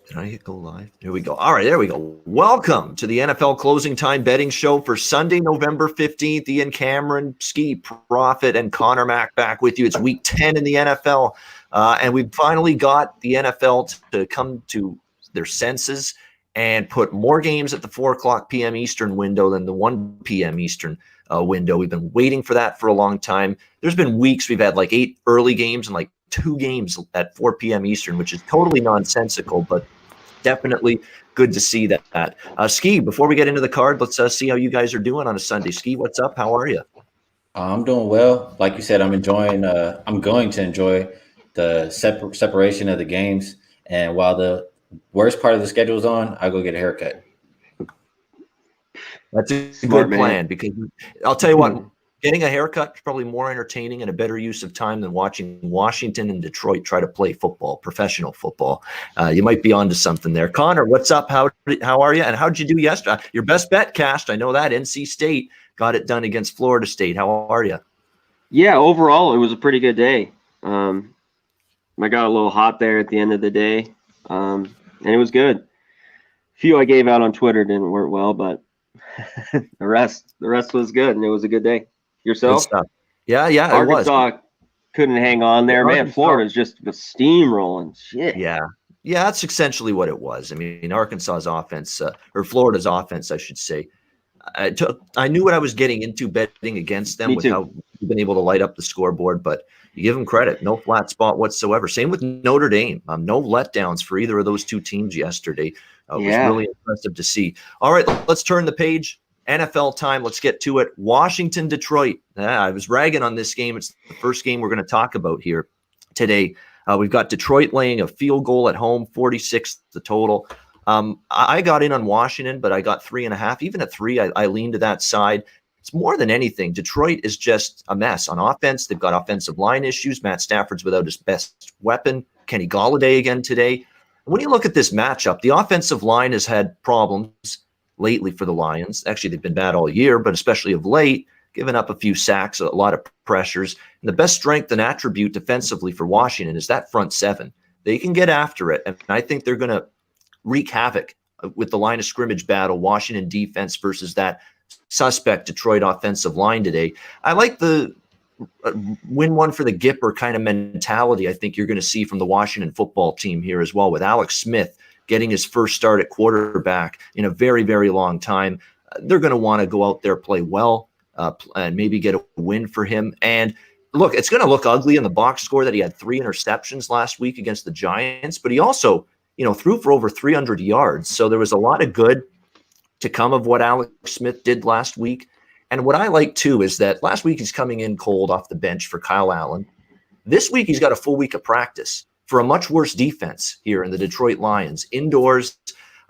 Did I hit go live? Here we go. All right, there we go. Welcome to the NFL Closing Time Betting Show for Sunday, November 15th. Ian Cameron, Skee Profit, and Connor Mack back with you. It's week 10 in the NFL, and we've finally got the NFL to come to their senses and put more games at the 4 o'clock p.m. Eastern window than the 1 p.m. Eastern window. We've been waiting for that for a long time. There's been weeks we've had like 8 early games and like 2 games at 4 p.m. Eastern, which is totally nonsensical, but definitely good to see that. Skee, before we get into the card, let's see how you guys are doing on a Sunday. Skee, what's up? How are you? I'm doing well. Like you said, I'm enjoying. I'm going to enjoy the separation of the games. And while the worst part of the schedule is on, I go get a haircut. That's a good plan, because I'll tell you what, getting a haircut is probably more entertaining and a better use of time than watching Washington and Detroit try to play football, professional football. You might be onto something there. Connor, what's up? How are you? And how did you do yesterday? Your best bet cashed. I know that. NC State got it done against Florida State. How are you? Yeah, overall, it was a pretty good day. I got a little hot there at the end of the day, and it was good. A few I gave out on Twitter didn't work well, but the rest was good, and it was a good day. Yourself? Yeah, Arkansas couldn't hang on there, man. Florida's just steamrolling. Shit. Yeah, that's essentially what it was. I mean, Arkansas's offense, or Florida's offense, I should say. I knew what I was getting into betting against them with how we've been able to light up the scoreboard, but you give them credit. No flat spot whatsoever. Same with Notre Dame. No letdowns for either of those two teams yesterday. It was really impressive to see. All right, let's turn the page. NFL time. Let's get to it. Washington, Detroit. I was ragging on this game. It's the first game we're going to talk about here today. We've got Detroit laying a field goal at home, 46 the total. I got in on Washington, but I got 3.5. Even at 3, I leaned to that side. It's more than anything. Detroit is just a mess on offense. They've got offensive line issues. Matt Stafford's without his best weapon. Kenny Golladay again today. When you look at this matchup, the offensive line has had problems lately for the Lions. Actually, they've been bad all year, but especially of late, giving up a few sacks, a lot of pressures. And the best strength and attribute defensively for Washington is that front seven. They can get after it, and I think they're going to wreak havoc with the line of scrimmage battle, Washington defense versus that suspect Detroit offensive line today. I like the win one for the Gipper kind of mentality I think you're going to see from the Washington football team here as well, with Alex Smith getting his first start at quarterback in a very, very long time. They're going to want to go out there, play well, and maybe get a win for him. And look, it's going to look ugly in the box score that he had 3 interceptions last week against the Giants, but he also, threw for over 300 yards. So there was a lot of good to come of what Alex Smith did last week. And what I like too is that last week he's coming in cold off the bench for Kyle Allen. This week he's got a full week of practice for a much worse defense here in the Detroit Lions indoors.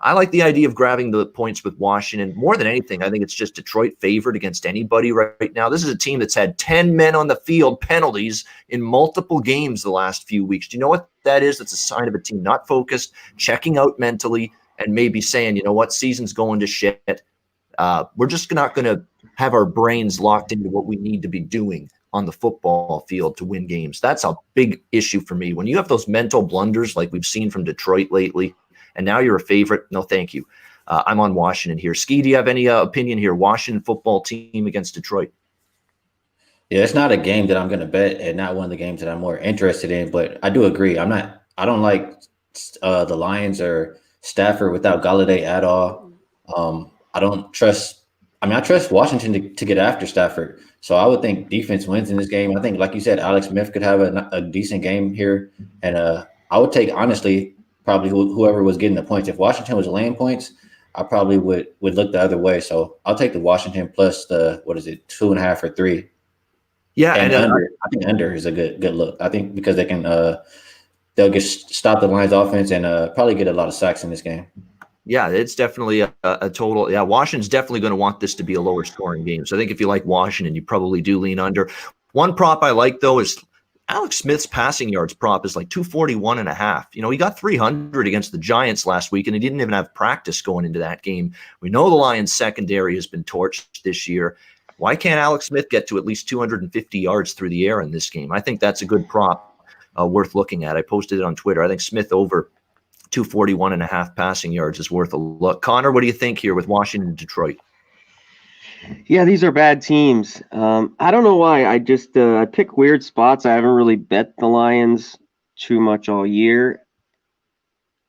I like the idea of grabbing the points with Washington. More than anything, I think it's just Detroit favored against anybody right now. This is a team that's had 10 men on the field penalties in multiple games the last few weeks. Do you know what that is? That's a sign of a team not focused, checking out mentally, and maybe saying, you know what, season's going to shit. We're just not going to have our brains locked into what we need to be doing on the football field to win games. That's a big issue for me. When you have those mental blunders like we've seen from Detroit lately, and now you're a favorite, no thank you. I'm on Washington here. Skee, do you have any opinion here? Washington football team against Detroit. Yeah, it's not a game that I'm going to bet, and not one of the games that I'm more interested in, but I do agree. I don't like the Lions or Stafford without Golladay at all. I trust Washington to get after Stafford. So I would think defense wins in this game. I think, like you said, Alex Smith could have a decent game here. And I would take, honestly, probably whoever was getting the points. If Washington was laying points, I probably would look the other way. So I'll take the Washington plus the, 2.5 or 3. Yeah. And under, I think under is a good look. I think because they can they'll stop the Lions offense and probably get a lot of sacks in this game. Yeah, it's definitely a total. Yeah, Washington's definitely going to want this to be a lower scoring game. So I think if you like Washington, you probably do lean under. One prop I like, though, is Alex Smith's passing yards prop is like 241.5. He got 300 against the Giants last week, and he didn't even have practice going into that game. We know the Lions secondary has been torched this year. Why can't Alex Smith get to at least 250 yards through the air in this game? I think that's a good prop worth looking at. I posted it on Twitter. I think Smith over 241.5 passing yards is worth a look. Connor, what do you think here with Washington and Detroit? Yeah, these are bad teams. I don't know why. I just I pick weird spots. I haven't really bet the Lions too much all year.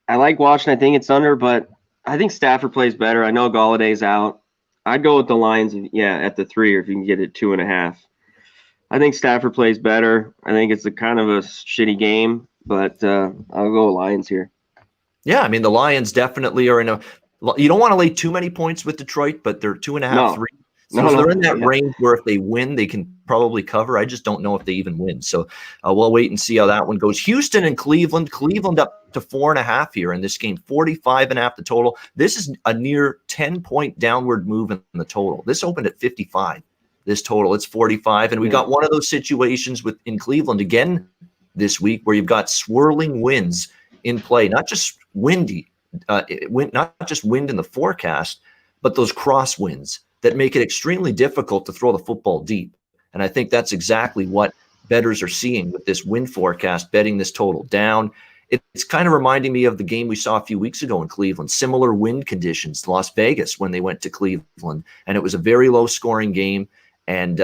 I like Washington. I think it's under, but I think Stafford plays better. I know Galladay's out. I'd go with the Lions, at the 3, or if you can get it 2.5. I think Stafford plays better. I think it's a kind of a shitty game, but I'll go with Lions here. Yeah, I mean, the Lions definitely are in a – you don't want to lay too many points with Detroit, but they're 2.5, 3. So they're in that range where if they win, they can probably cover. I just don't know if they even win. So we'll wait and see how that one goes. Houston and Cleveland. Cleveland up to 4.5 here in this game. 45.5 the total. This is a near 10-point downward move in the total. This opened at 55. This total, it's 45. And we got one of those situations in Cleveland again this week where you've got swirling winds in play. Not just windy, not just wind in the forecast, but those crosswinds that make it extremely difficult to throw the football deep. And I think that's exactly what bettors are seeing with this wind forecast, betting this total down. It's kind of reminding me of the game we saw a few weeks ago in Cleveland, similar wind conditions, Las Vegas, when they went to Cleveland. And it was a very low-scoring game. And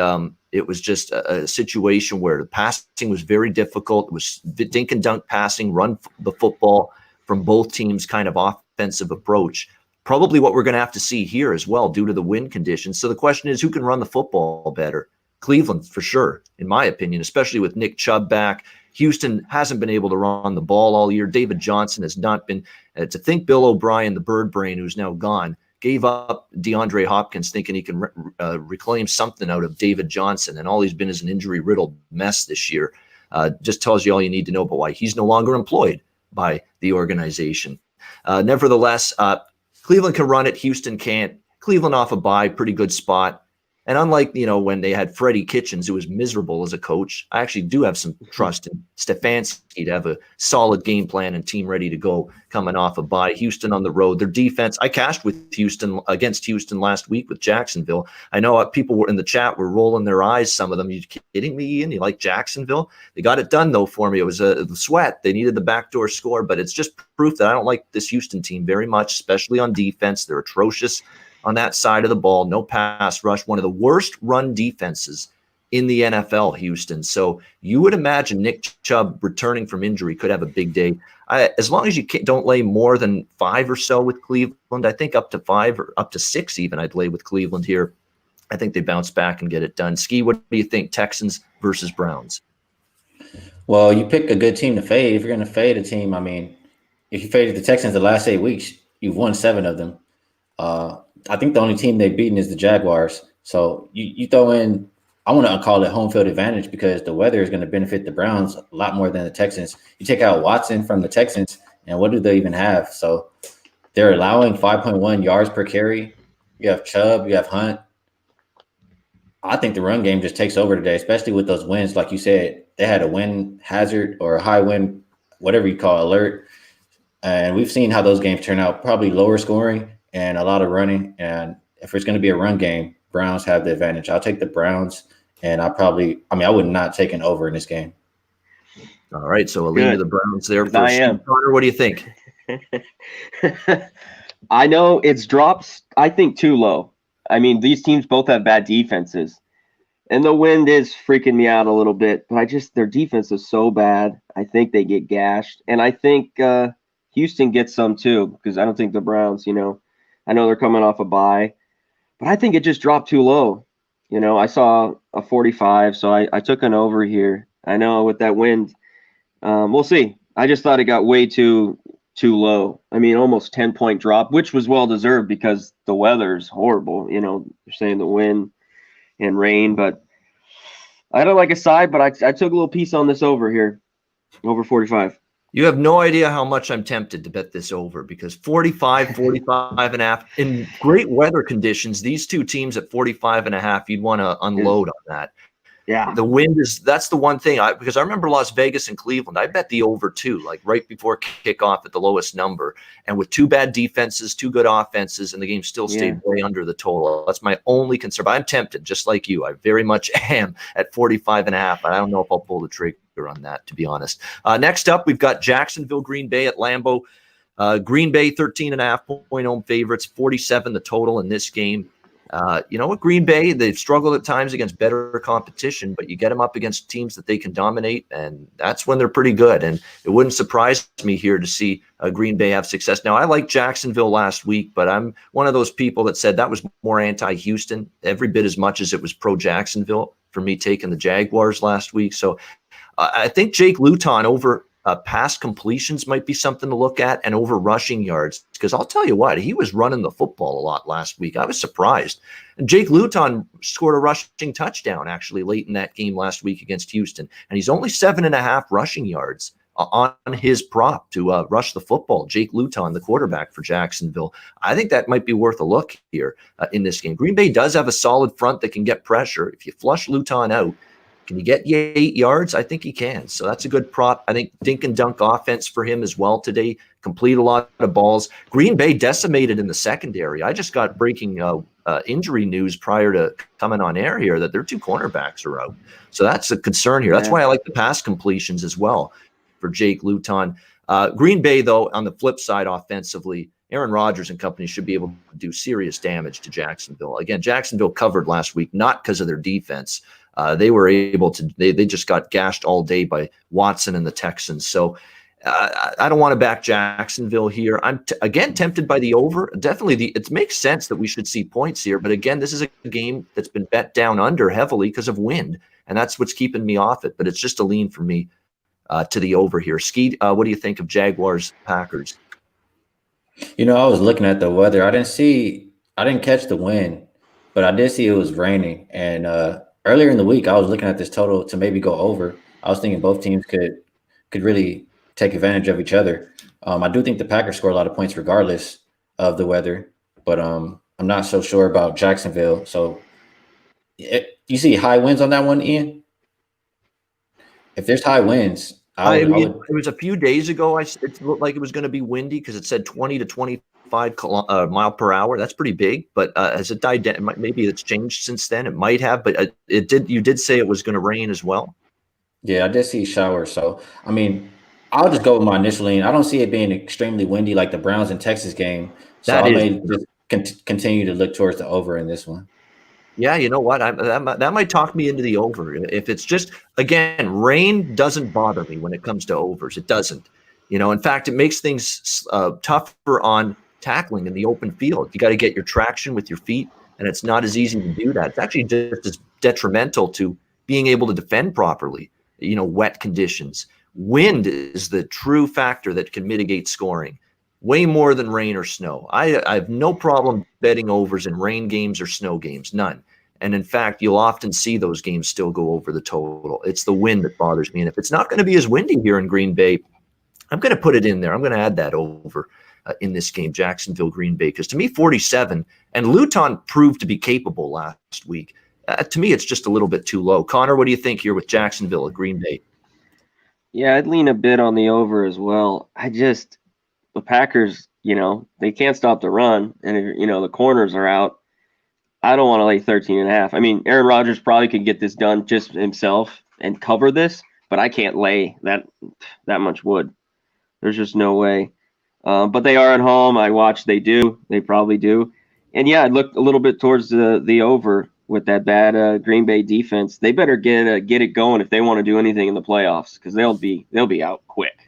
it was just a situation where the passing was very difficult. It was dink and dunk passing, run the football from both teams kind of offensive approach. Probably what we're going to have to see here as well due to the wind conditions. So the question is, who can run the football better? Cleveland, for sure, in my opinion, especially with Nick Chubb back. Houston hasn't been able to run the ball all year. David Johnson has not been. To think Bill O'Brien, the bird brain, who's now gone, gave up DeAndre Hopkins thinking he can reclaim something out of David Johnson, and all he's been is an injury-riddled mess this year. Just tells you all you need to know about why he's no longer employed by the organization. Nevertheless, Cleveland can run it. Houston can't. Cleveland off a bye, pretty good spot. And unlike, when they had Freddie Kitchens, who was miserable as a coach, I actually do have some trust in Stefanski to have a solid game plan and team ready to go coming off a bye. Houston on the road. Their defense, I cashed with Houston against Houston last week with Jacksonville. I know people were in the chat were rolling their eyes, some of them. You kidding me, Ian? You like Jacksonville? They got it done, though, for me. It was the sweat. They needed the backdoor score, but it's just proof that I don't like this Houston team very much, especially on defense. They're atrocious on that side of the ball. No pass rush. One of the worst run defenses in the NFL, Houston. So you would imagine Nick Chubb returning from injury could have a big day. As long as you don't lay more than 5 or so with Cleveland, I think up to 5 or up to 6 even I'd lay with Cleveland here. I think they bounce back and get it done. Skee, what do you think? Texans versus Browns? Well, you pick a good team to fade. If you're going to fade a team, if you faded the Texans the last 8 weeks, you've won 7 of them. I think the only team they've beaten is the Jaguars. So you throw in, I want to call it home field advantage because the weather is going to benefit the Browns a lot more than the Texans. You take out Watson from the Texans, and what do they even have? So they're allowing 5.1 yards per carry. You have Chubb, you have Hunt. I think the run game just takes over today, especially with those winds. Like you said, they had a wind hazard or a high wind, whatever you call alert. And we've seen how those games turn out, probably lower scoring and a lot of running. And if it's going to be a run game, Browns have the advantage. I'll take the Browns, and I would not take an over in this game. All right, so a lean to the Browns there. For I am. Connor, what do you think? I know it's drops, I think, too low. These teams both have bad defenses, and the wind is freaking me out a little bit, but their defense is so bad. I think they get gashed, and I think Houston gets some too, because I don't think the Browns, I know they're coming off a bye, but I think it just dropped too low. I saw a 45, so I took an over here. I know with that wind, we'll see. I just thought it got way too low. Almost 10-point drop, which was well-deserved because the weather's horrible. They're saying the wind and rain, but I don't like a side, but I took a little piece on this over here, over 45. You have no idea how much I'm tempted to bet this over because 45.5 in great weather conditions, these two teams at 45.5, you'd want to unload on that. Yeah. The wind that's the one thing because I remember Las Vegas and Cleveland. I bet the over too, like right before kickoff at the lowest number. And with 2 bad defenses, 2 good offenses, and the game still stayed way under the total. That's my only concern. But I'm tempted, just like you. I very much am at 45.5. I don't know if I'll pull the trigger on that, to be honest. Next up, we've got Jacksonville, Green Bay at Lambeau. Green Bay, 13.5-point home favorites, 47 the total in this game. You know what, Green Bay, they've struggled at times against better competition, but you get them up against teams that they can dominate, and that's when they're pretty good. And it wouldn't surprise me here to see Green Bay have success. Now, I liked Jacksonville last week, but I'm one of those people that said that was more anti-Houston, every bit as much as it was pro-Jacksonville for me taking the Jaguars last week. So I think Jake Luton over pass completions might be something to look at, and over rushing yards, because I'll tell you what, he was running the football a lot last week. I was surprised. And Jake Luton scored a rushing touchdown actually late in that game last week against Houston, and he's only 7.5 rushing yards on his prop to rush the football. Jake Luton, the quarterback for Jacksonville. I think that might be worth a look here in this game. Green Bay does have a solid front that can get pressure. If you flush Luton out, can you get 8 yards? I think he can. So that's a good prop. I think dink and dunk offense for him as well today. Complete a lot of balls. Green Bay decimated in the secondary. I just got breaking injury news prior to coming on air here that their 2 cornerbacks are out. So that's a concern here. That's why I like the pass completions as well for Jake Luton. Green Bay, though, on the flip side offensively, Aaron Rodgers and company should be able to do serious damage to Jacksonville. Again, Jacksonville covered last week, not because of their defense. They were able to, they just got gashed all day by Watson and the Texans. So I don't want to back Jacksonville here. I'm again tempted by the over. Definitely it makes sense that we should see points here. But again, this is a game that's been bet down under heavily because of wind. And that's what's keeping me off it. But it's just a lean for me to the over here. Skee, what do you think of Jaguars Packers? You know, I was looking at the weather. I didn't catch the wind, but I did see it was raining. And earlier in the week, I was looking at this total to maybe go over. I was thinking both teams could really take advantage of each other. I do think the Packers score a lot of points regardless of the weather, but I'm not so sure about Jacksonville. So you see high winds on that one, Ian? If there's high winds, I would. It was a few days ago. It looked like it was going to be windy because it said 20 to 25 mile per hour. That's pretty big. But as it died down, maybe it's changed since then. It might have, but it did. You did say it was going to rain as well. Yeah, I did see showers. So I mean, I'll just go with my initial lean. I don't see it being extremely windy like the Browns and Texas game. So I may just continue to look towards the over in this one. Yeah, you know what? That might talk me into the over. If it's just, again, rain doesn't bother me when it comes to overs. It doesn't. You know, in fact, it makes things tougher on tackling in the open field. You got to get your traction with your feet, and it's not as easy to do that. It's actually just as detrimental to being able to defend properly, you know, wet conditions. Wind is the true factor that can mitigate scoring way more than rain or snow. I have no problem betting overs in rain games or snow games, none. And in fact, you'll often see those games still go over the total. It's the wind that bothers me. And if it's not going to be as windy here in Green Bay, I'm going to put it in there. I'm going to add that over in this game, Jacksonville, Green Bay, because to me, 47, and Luton proved to be capable last week. To me, it's just a little bit too low. Connor, what do you think here with Jacksonville at Green Bay? Yeah, I'd lean a bit on the over as well. The Packers, you know, they can't stop the run, and if, you know, the corners are out. I don't want to lay 13.5. I mean, Aaron Rodgers probably could get this done just himself and cover this, but I can't lay that much wood. There's just no way. But they are at home. I watch. They do. They probably do. And yeah, I'd look a little bit towards the over with that bad Green Bay defense. They better get it going if they want to do anything in the playoffs, because they'll be out quick.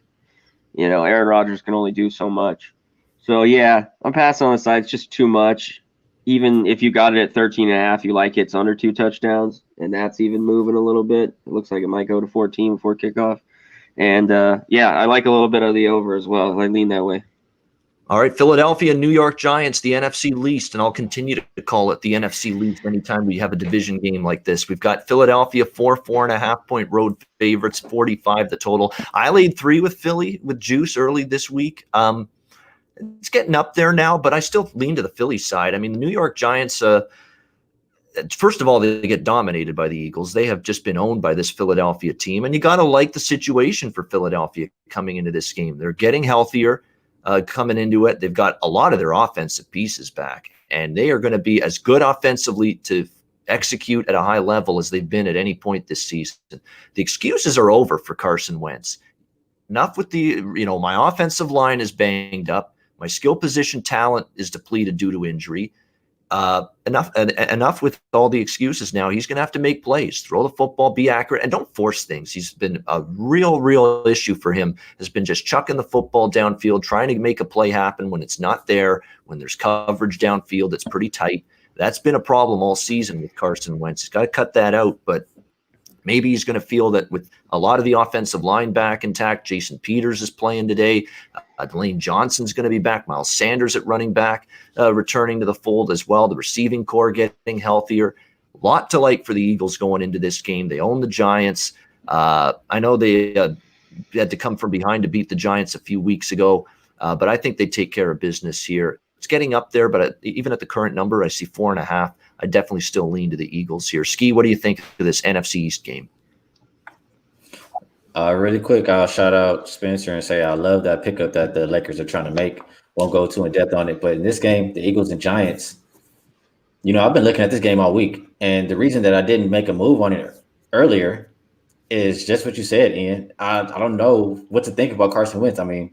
You know, Aaron Rodgers can only do so much. So, yeah, I'm passing on the side. It's just too much. Even if you got it at 13.5, you like it's under 2 touchdowns, and that's even moving a little bit. It looks like it might go to 14 before kickoff. And, yeah, I like a little bit of the over as well. I lean that way. All right, Philadelphia, New York Giants, the NFC least, and I'll continue to call it the NFC least anytime we have a division game like this. We've got Philadelphia 4.5-point road favorites, 45 the total. I laid 3 with Philly with juice early this week. It's getting up there now, but I still lean to the Philly side. I mean, the New York Giants, first of all, they get dominated by the Eagles. They have just been owned by this Philadelphia team, and you got to like the situation for Philadelphia coming into this game. They're getting healthier. Coming into it, they've got a lot of their offensive pieces back, and they are going to be as good offensively to execute at a high level as they've been at any point this season. The excuses are over for Carson Wentz. enough with my offensive line is banged up. My skill position talent is depleted due to injury. Enough with all the excuses now. He's going to have to make plays, throw the football, be accurate, and don't force things. He's been a real issue for him, has been just chucking the football downfield, trying to make a play happen when it's not there, when there's coverage downfield that's pretty tight. That's been a problem all season with Carson Wentz. He's got to cut that out, but maybe he's going to feel that with a lot of the offensive line back intact. Jason Peters is playing today. Lane Johnson's going to be back. Miles Sanders at running back, returning to the fold as well. The receiving core getting healthier. A lot to like for the Eagles going into this game. They own the Giants. I know they had to come from behind to beat the Giants a few weeks ago, but I think they take care of business here. It's getting up there, but even at the current number, I see 4.5. I definitely still lean to the Eagles here. Skee, what do you think of this NFC East game? Really quick, I'll shout out Spencer and say I love that pickup that the Lakers are trying to make. Won't go too in depth on it, but in this game, the Eagles and Giants, I've been looking at this game all week, and the reason that I didn't make a move on it earlier is just what you said, Ian. I don't know what to think about Carson Wentz. I mean,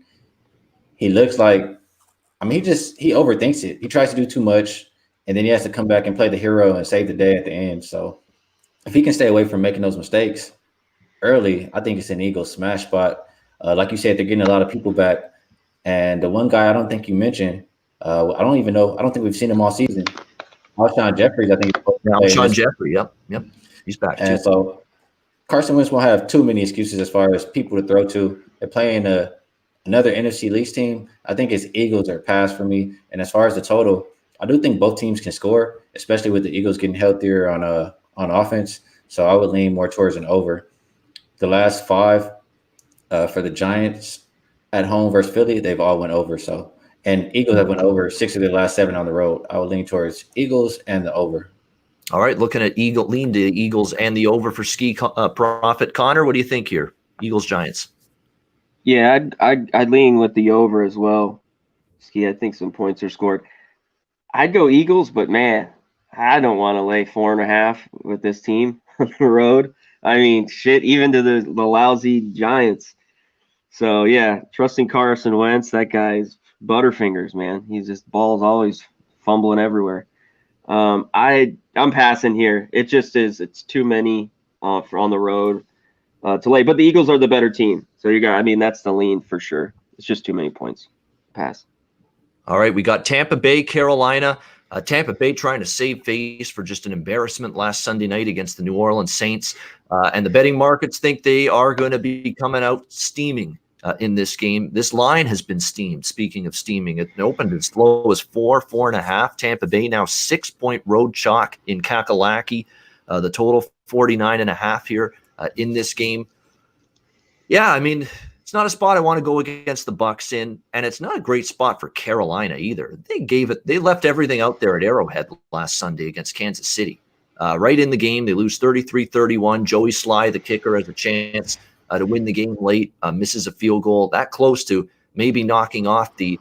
he looks like, he overthinks it. He tries to do too much, and then he has to come back and play the hero and save the day at the end. So if he can stay away from making those mistakes early, I think it's an Eagles smash spot. Like you said, they're getting a lot of people back. And the one guy I don't think you mentioned, I don't think we've seen him all season. Alshon Jeffries, I think. Alshon Jeffrey, yep. He's back too. And so Carson Wentz won't have too many excuses as far as people to throw to. They're playing another NFC East team. I think it's Eagles or pass for me. And as far as the total, I do think both teams can score, especially with the Eagles getting healthier on offense. So I would lean more towards an over. The last 5 for the Giants at home versus Philly, they've all went over. So, and Eagles have went over 6 of their last 7 on the road. I would lean towards Eagles and the over. All right, looking at lean to Eagles and the over for Skee Profit. Connor, what do you think here? Eagles Giants. Yeah, I'd lean with the over as well. Skee, I think some points are scored. I'd go Eagles, but man, I don't want to lay 4.5 with this team on the road. I mean, shit, even to the lousy Giants. So, yeah, trusting Carson Wentz, that guy's butterfingers, man. He's just balls always fumbling everywhere. I'm passing here. It just is. It's too many on the road to lay. But the Eagles are the better team. So, that's the lean for sure. It's just too many points. Pass. All right, we got Tampa Bay, Carolina. Tampa Bay trying to save face for just an embarrassment last Sunday night against the New Orleans Saints. And the betting markets think they are going to be coming out steaming in this game. This line has been steamed. Speaking of steaming, it opened as low as 4.5. Tampa Bay now 6-point road chalk in Kakalaki. The total 49.5 here in this game. Yeah, it's not a spot I want to go against the Bucs in, and it's not a great spot for Carolina either. They left everything out there at Arrowhead last Sunday against Kansas City. Right in the game, they lose 33-31. Joey Sly, the kicker, has a chance to win the game late, misses a field goal, that close to maybe knocking off the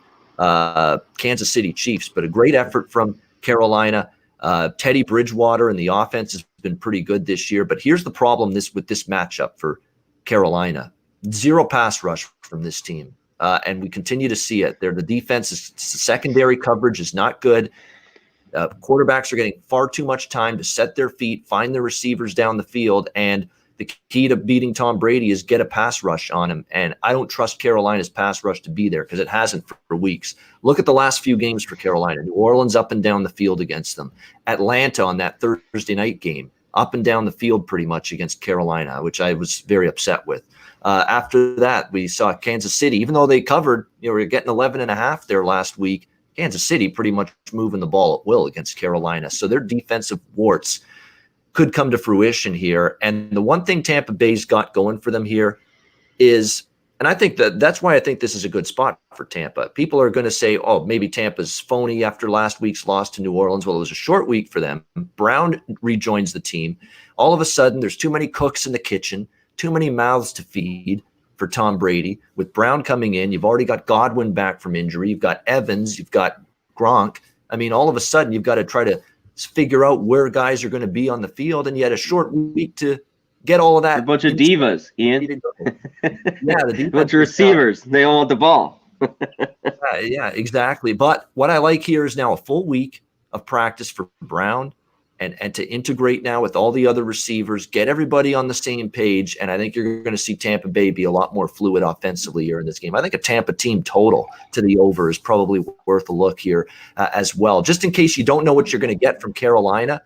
Kansas City Chiefs. But a great effort from Carolina. Teddy Bridgewater and the offense has been pretty good this year. But here's the problem with this matchup for Carolina. 0 pass rush from this team, and we continue to see it. The defense secondary coverage is not good. Quarterbacks are getting far too much time to set their feet, find their receivers down the field, and the key to beating Tom Brady is get a pass rush on him. And I don't trust Carolina's pass rush to be there because it hasn't for weeks. Look at the last few games for Carolina. New Orleans up and down the field against them. Atlanta on that Thursday night game, up and down the field pretty much against Carolina, which I was very upset with. After that, we saw Kansas City, even though they covered, we're getting 11.5 there last week. Kansas City pretty much moving the ball at will against Carolina. So their defensive warts could come to fruition here. And the one thing Tampa Bay's got going for them here is, and I think that's why I think this is a good spot for Tampa. People are going to say, oh, maybe Tampa's phony after last week's loss to New Orleans. Well, it was a short week for them. Brown rejoins the team. All of a sudden, there's too many cooks in the kitchen. Too many mouths to feed for Tom Brady. With Brown coming in, you've already got Godwin back from injury. You've got Evans. You've got Gronk. All of a sudden, you've got to try to figure out where guys are going to be on the field, and you had a short week to get all of that. A bunch of divas, Ian. Yeah, the defense. Bunch of receivers. They all want the ball. Yeah, exactly. But what I like here is now a full week of practice for Brown and to integrate now with all the other receivers, get everybody on the same page. And I think you're going to see Tampa Bay be a lot more fluid offensively here in this game. I think a Tampa team total to the over is probably worth a look here as well. Just in case you don't know what you're going to get from Carolina,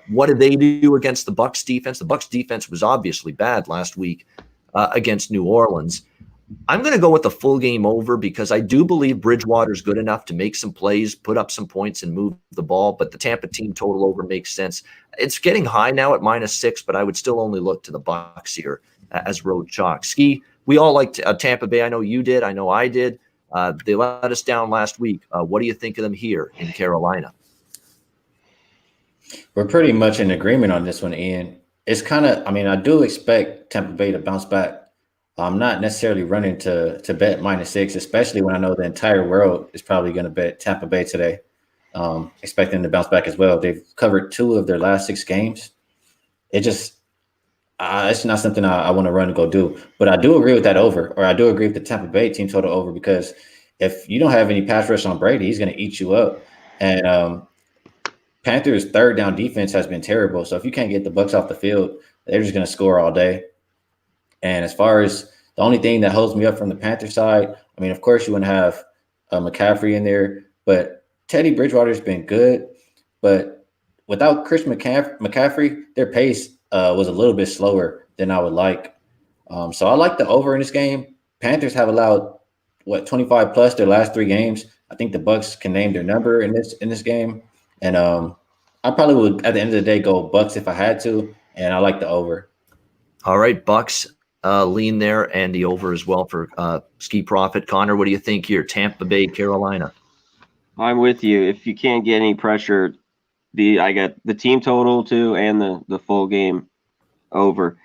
what did they do against the Bucs defense? The Bucs defense was obviously bad last week against New Orleans. I'm going to go with the full game over because I do believe Bridgewater's good enough to make some plays, put up some points, and move the ball. But the Tampa team total over makes sense. It's getting high now at -6, but I would still only look to the Bucs here as road chalk. Ski, we all liked Tampa Bay. I know you did. I know I did. They let us down last week. What do you think of them here in Carolina? We're pretty much in agreement on this one, Ian. It's kind of, I do expect Tampa Bay to bounce back. I'm not necessarily running to bet -6, especially when I know the entire world is probably going to bet Tampa Bay today, expecting them to bounce back as well. They've covered 2 of their last 6 games. It's not something I want to run and go do. But I do agree with that over, or I do agree with the Tampa Bay team total over, because if you don't have any pass rush on Brady, he's going to eat you up. And Panthers' third down defense has been terrible. So if you can't get the Bucs off the field, they're just going to score all day. And as far as the only thing that holds me up from the Panther side, of course you want to have McCaffrey in there, but Teddy Bridgewater's been good. But without Chris McCaffrey, their pace was a little bit slower than I would like. So I like the over in this game. Panthers have allowed 25 plus their last 3 games. I think the Bucs can name their number in this game, and I probably would at the end of the day go Bucs if I had to, and I like the over. All right, Bucs. Lean there and the over as well for Skee Profit. Connor, what do you think here? Tampa Bay, Carolina. I'm with you. If you can't get any pressure, I got the team total too and the full game over.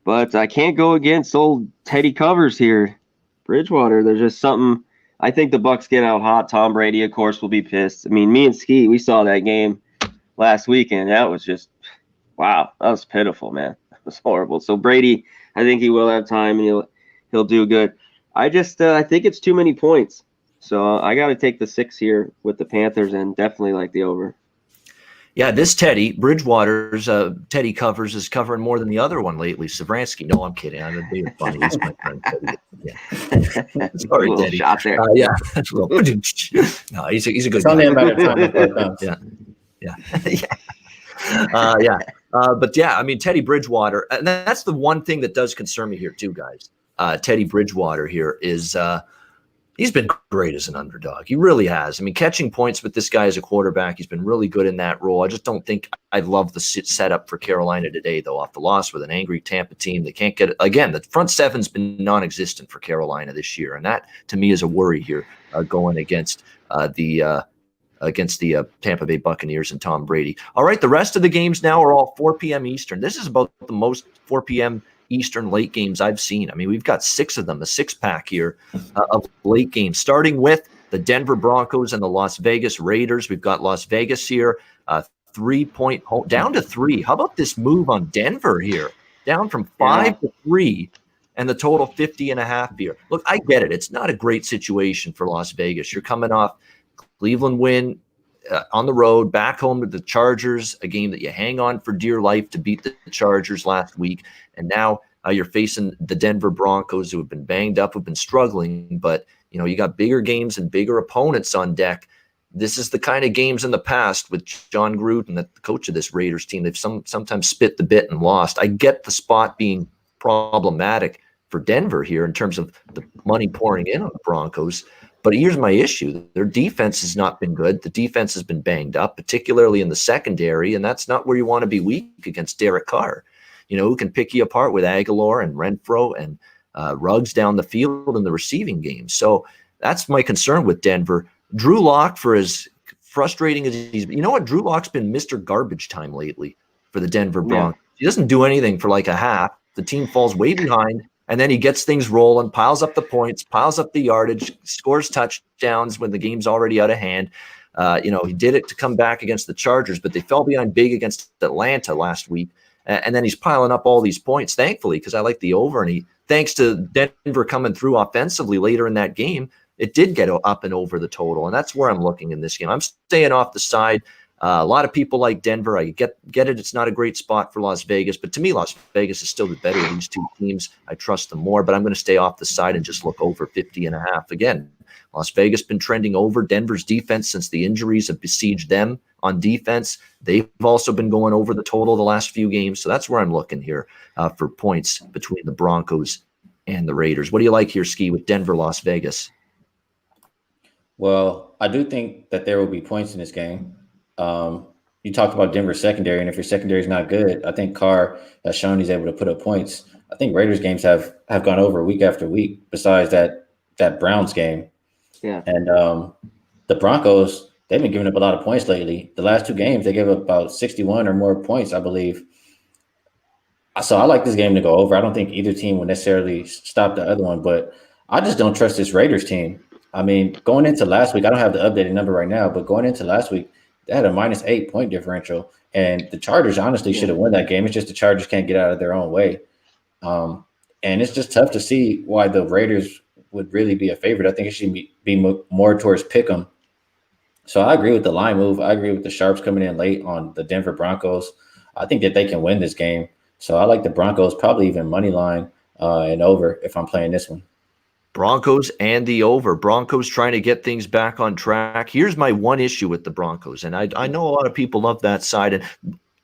But I can't go against old Teddy covers here. Bridgewater, there's just something. I think the Bucs get out hot. Tom Brady, of course, will be pissed. Me and Ski, we saw that game last weekend. That was just, wow, that was pitiful, man. That was horrible. So Brady, I think he will have time and he'll do good. I think it's too many points. So I got to take the 6 here with the Panthers and definitely like the over. Yeah, this Teddy Bridgewater's Teddy covers is covering more than the other one lately. Savransky. No, I'm kidding. I'm being funny. He's my friend Teddy. Yeah. Sorry, Teddy. Shot there. Yeah, that's real. No, he's a good it's only guy. a matter of time. Yeah. But yeah, Teddy Bridgewater, and that's the one thing that does concern me here too, guys. Teddy Bridgewater here is he's been great as an underdog. He really has. Catching points with this guy as a quarterback, he's been really good in that role. I just don't think I love the setup for Carolina today, though, off the loss with an angry Tampa team. They can't get it. Again, the front seven's been non-existent for Carolina this year, and that, to me, is a worry here going against the Tampa Bay Buccaneers and Tom Brady. All right, the rest of the games now are all 4 p.m. Eastern. This is about the most 4 p.m. Eastern late games I've seen. We've got 6 of them, a 6-pack here of late games, starting with the Denver Broncos and the Las Vegas Raiders. We've got Las Vegas here, 3-point home, down to 3. How about this move on Denver here? Down from 5 to 3, and the total 50.5 here. Look, I get it. It's not a great situation for Las Vegas. You're coming off Cleveland win on the road, back home to the Chargers, a game that you hang on for dear life to beat the Chargers last week. And now you're facing the Denver Broncos, who have been banged up, have been struggling, but you got bigger games and bigger opponents on deck. This is the kind of games in the past with John Gruden, the coach of this Raiders team, they've sometimes spit the bit and lost. I get the spot being problematic for Denver here in terms of the money pouring in on the Broncos. But here's my issue. Their defense has not been good. The defense has been banged up, particularly in the secondary, and that's not where you want to be weak against Derek Carr, who can pick you apart with Aguilar and Renfro and Ruggs down the field in the receiving game. So that's my concern with Denver. Drew Lock, for as frustrating as he's been, Drew Lock's been Mr. Garbage Time lately for the Denver Broncos. Yeah. He doesn't do anything for like a half. The team falls way behind. And then he gets things rolling, piles up the points, piles up the yardage, scores touchdowns when the game's already out of hand. He did it to come back against the Chargers, but they fell behind big against Atlanta last week. And then he's piling up all these points, thankfully, because I like the over. And thanks to Denver coming through offensively later in that game, it did get up and over the total. And that's where I'm looking in this game. I'm staying off the side. A lot of people like Denver. I get it. It's not a great spot for Las Vegas, but to me, Las Vegas is still the better of these two teams. I trust them more, but I'm going to stay off the side and just look over 50.5. Again, Las Vegas been trending over. Denver's defense, since the injuries have besieged them on defense, they've also been going over the total the last few games. So that's where I'm looking here for points between the Broncos and the Raiders. What do you like here, Skee, with Denver, Las Vegas? Well, I do think that there will be points in this game. You talked about Denver's secondary, and if your secondary is not good, I think Carr has shown he's able to put up points. I think Raiders games have gone over week after week, besides that Browns game. Yeah. And the Broncos, they've been giving up a lot of points lately. The last two games, they gave up about 61 or more points, I believe. So I like this game to go over. I don't think either team will necessarily stop the other one, but I just don't trust this Raiders team. I mean, going into last week, I don't have the updated number right now, but going into last week, they had a -8 point differential, and the Chargers honestly should have won that game. It's just the Chargers can't get out of their own way. And it's just tough to see why the Raiders would really be a favorite. I think it should be more towards pick'em. So I agree with the line move. I agree with the Sharps coming in late on the Denver Broncos. I think that they can win this game. So I like the Broncos, probably even money line and over if I'm playing this one. Broncos and the over. Broncos trying to get things back on track. Here's my one issue with the Broncos, and I know a lot of people love that side, and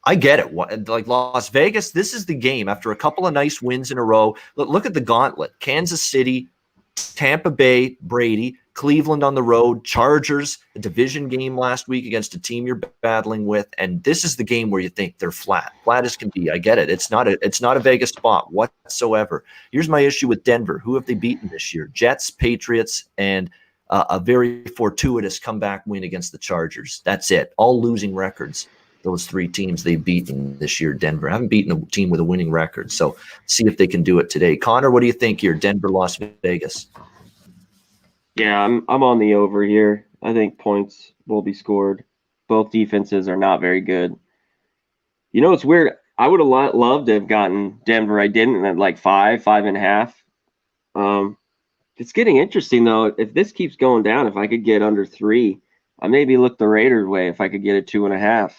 I get it. Like Las Vegas, this is the game after a couple of nice wins in a row. Look at the gauntlet. Kansas City, Tampa Bay, Brady, Cleveland on the road, Chargers, a division game last week against a team you're battling with, and this is the game where you think they're flat as can be. I get it. It's not a Vegas spot whatsoever. Here's my issue with Denver. Who have they beaten this year? Jets, Patriots, and a very fortuitous comeback win against the Chargers. That's it. All losing records. Those three teams they've beaten this year. Denver haven't beaten a team with a winning record. So see if they can do it today. Connor, what do you think here? Denver, Las Vegas. Yeah, I'm on the over here. I think points will be scored. Both defenses are not very good. You know, it's weird. I would have loved to have gotten Denver. I didn't at like 5.5. It's getting interesting though. If this keeps going down, if I could get under 3, I maybe look the Raiders way if I could get a 2.5.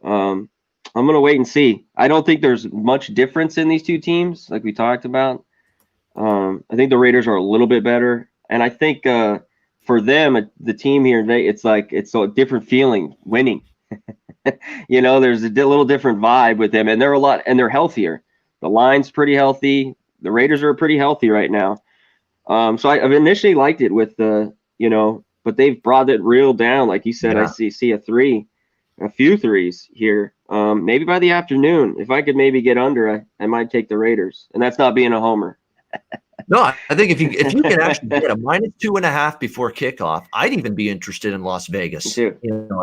I'm gonna wait and see. I don't think there's much difference in these two teams, like we talked about. I think the Raiders are a little bit better. And I think for them, the team here, it's a different feeling winning. You know, there's a little different vibe with them, and they're healthier. The line's pretty healthy. The Raiders are pretty healthy right now. So I've initially liked it with but they've brought it real down. Like you said, yeah. I see a few threes here. Maybe by the afternoon, if I could maybe get under, I might take the Raiders, and that's not being a homer. No, I think if you can actually get a -2.5 before kickoff, I'd even be interested in Las Vegas. At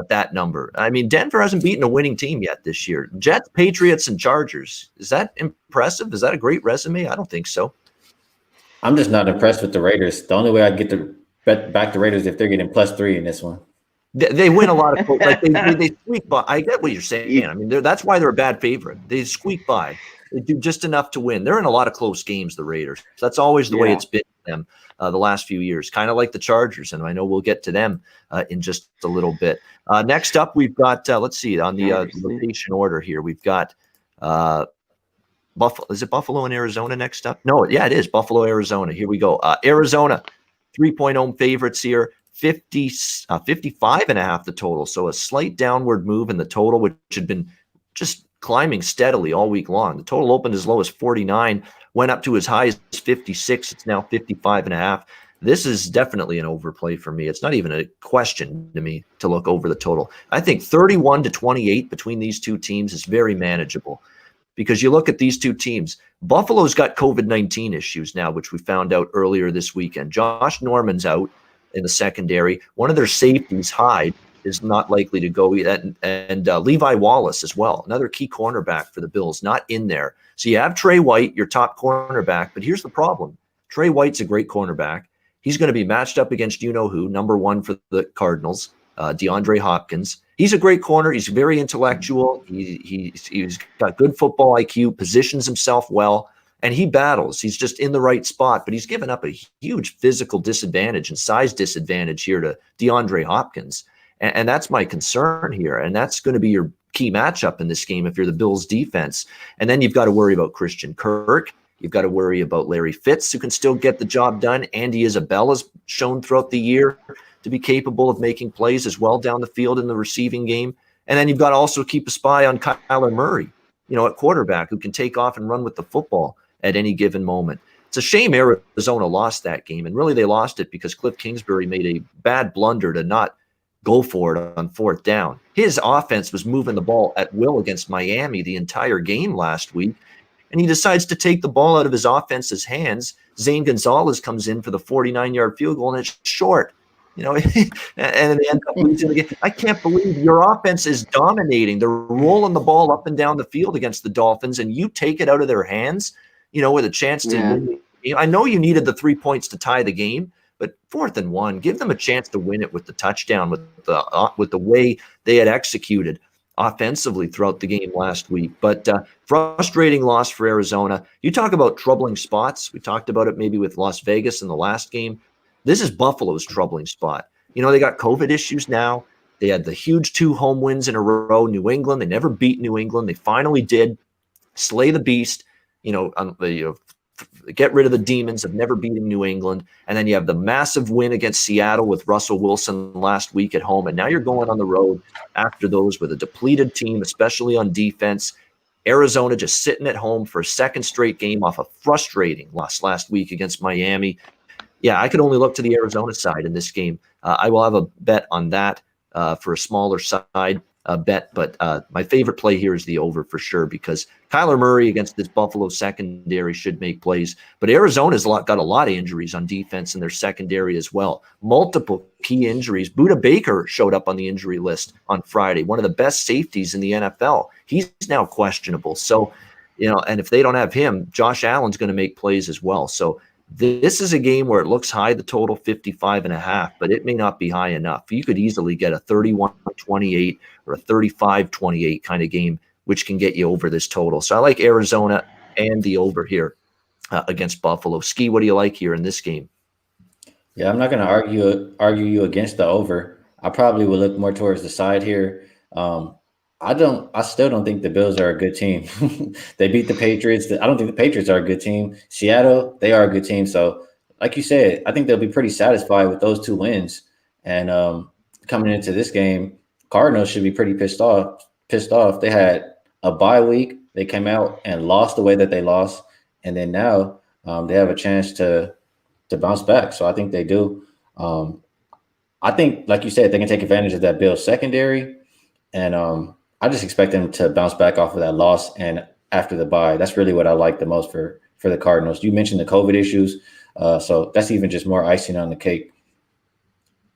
that number. I mean, Denver hasn't beaten a winning team yet this year. Jets, Patriots, and Chargers. Is that impressive? Is that a great resume? I don't think so. I'm just not impressed with the Raiders. The only way I get to bet back the Raiders if they're getting +3 in this one. They win a lot of like they squeak by. I get what you're saying. I mean, that's why they're a bad favorite. They squeak by. They do just enough to win. They're in a lot of close games, the Raiders. That's always the way it's been for them the last few years, kind of like the Chargers. And I know we'll get to them in just a little bit. Next up, we've got, let's see, on the rotation order here, we've got Buffalo. Is it Buffalo and Arizona next up? No, yeah, it is Buffalo, Arizona. Here we go. Arizona, 3-point home favorites here. 55.5 the total. So a slight downward move in the total, which had been just climbing steadily all week long. The total opened as low as 49, went up to as high as 56. It's now 55.5. This is definitely an overplay for me. It's not even a question to me to look over the total. I think 31-28 between these two teams is very manageable because you look at these two teams. Buffalo's got COVID-19 issues now, which we found out earlier this weekend. Josh Norman's out in the secondary. One of their safeties, Hyde, is not likely to go, and Levi Wallace as well, another key cornerback for the Bills, not in there. So you have Trey White, your top cornerback, but here's the problem. Trey White's a great cornerback. He's going to be matched up against you-know-who, number 1 for the Cardinals, DeAndre Hopkins, He's a great corner. He's very intellectual. He's got good football IQ, positions himself well, and he battles. He's just in the right spot, but he's given up a huge physical disadvantage and size disadvantage here to DeAndre Hopkins. And that's my concern here. And that's going to be your key matchup in this game if you're the Bills defense. And then you've got to worry about Christian Kirk. You've got to worry about Larry Fitz, who can still get the job done. Andy Isabella's shown throughout the year to be capable of making plays as well down the field in the receiving game. And then you've got to also keep a spy on Kyler Murray, at quarterback, who can take off and run with the football at any given moment. It's a shame Arizona lost that game. And really they lost it because Cliff Kingsbury made a bad blunder to not go for it on fourth down. His offense was moving the ball at will against Miami the entire game last week, and he decides to take the ball out of his offense's hands. Zane Gonzalez comes in for the 49-yard field goal, and it's short. And they end up losing the game. I can't believe your offense is dominating. They're rolling the ball up and down the field against the Dolphins, and you take it out of their hands, with a chance to win the game. I know you needed the 3 points to tie the game, but 4th and 1, give them a chance to win it with the touchdown, with the way they had executed offensively throughout the game last week. But frustrating loss for Arizona. You talk about troubling spots. We talked about it maybe with Las Vegas in the last game. This is Buffalo's troubling spot. They got COVID issues now. They had the huge 2 home wins in a row. New England, they never beat New England. They finally did slay the beast, get rid of the demons of never beating New England. And then you have the massive win against Seattle with Russell Wilson last week at home. And now you're going on the road after those with a depleted team, especially on defense. Arizona just sitting at home for a second straight game off a frustrating loss last week against Miami. Yeah, I could only look to the Arizona side in this game. I will have a bet on that for a smaller side bet, but my favorite play here is the over for sure, because Kyler Murray against this Buffalo secondary should make plays, but Arizona's got a lot of injuries on defense in their secondary as well. Multiple key injuries. Budda Baker showed up on the injury list on Friday, one of the best safeties in the NFL. He's now questionable. So, and if they don't have him, Josh Allen's going to make plays as well. So this is a game where it looks high, the total 55.5, but it may not be high enough. You could easily get a 31-28 or a 35-28 kind of game, which can get you over this total. So I like Arizona and the over here against Buffalo. Skee, what do you like here in this game? Yeah, I'm not going to argue you against the over. I probably would look more towards the side here. I still don't think the Bills are a good team. They beat the Patriots. I don't think the Patriots are a good team. Seattle, they are a good team. So, like you said, I think they'll be pretty satisfied with those 2 wins. And coming into this game, Cardinals should be pretty pissed off. They had a bye week. They came out and lost the way that they lost. And then now they have a chance to bounce back. So I think they do. I think, like you said, they can take advantage of that Bills secondary. And I just expect them to bounce back off of that loss and after the bye. That's really what I like the most for the Cardinals. You mentioned the COVID issues, so that's even just more icing on the cake.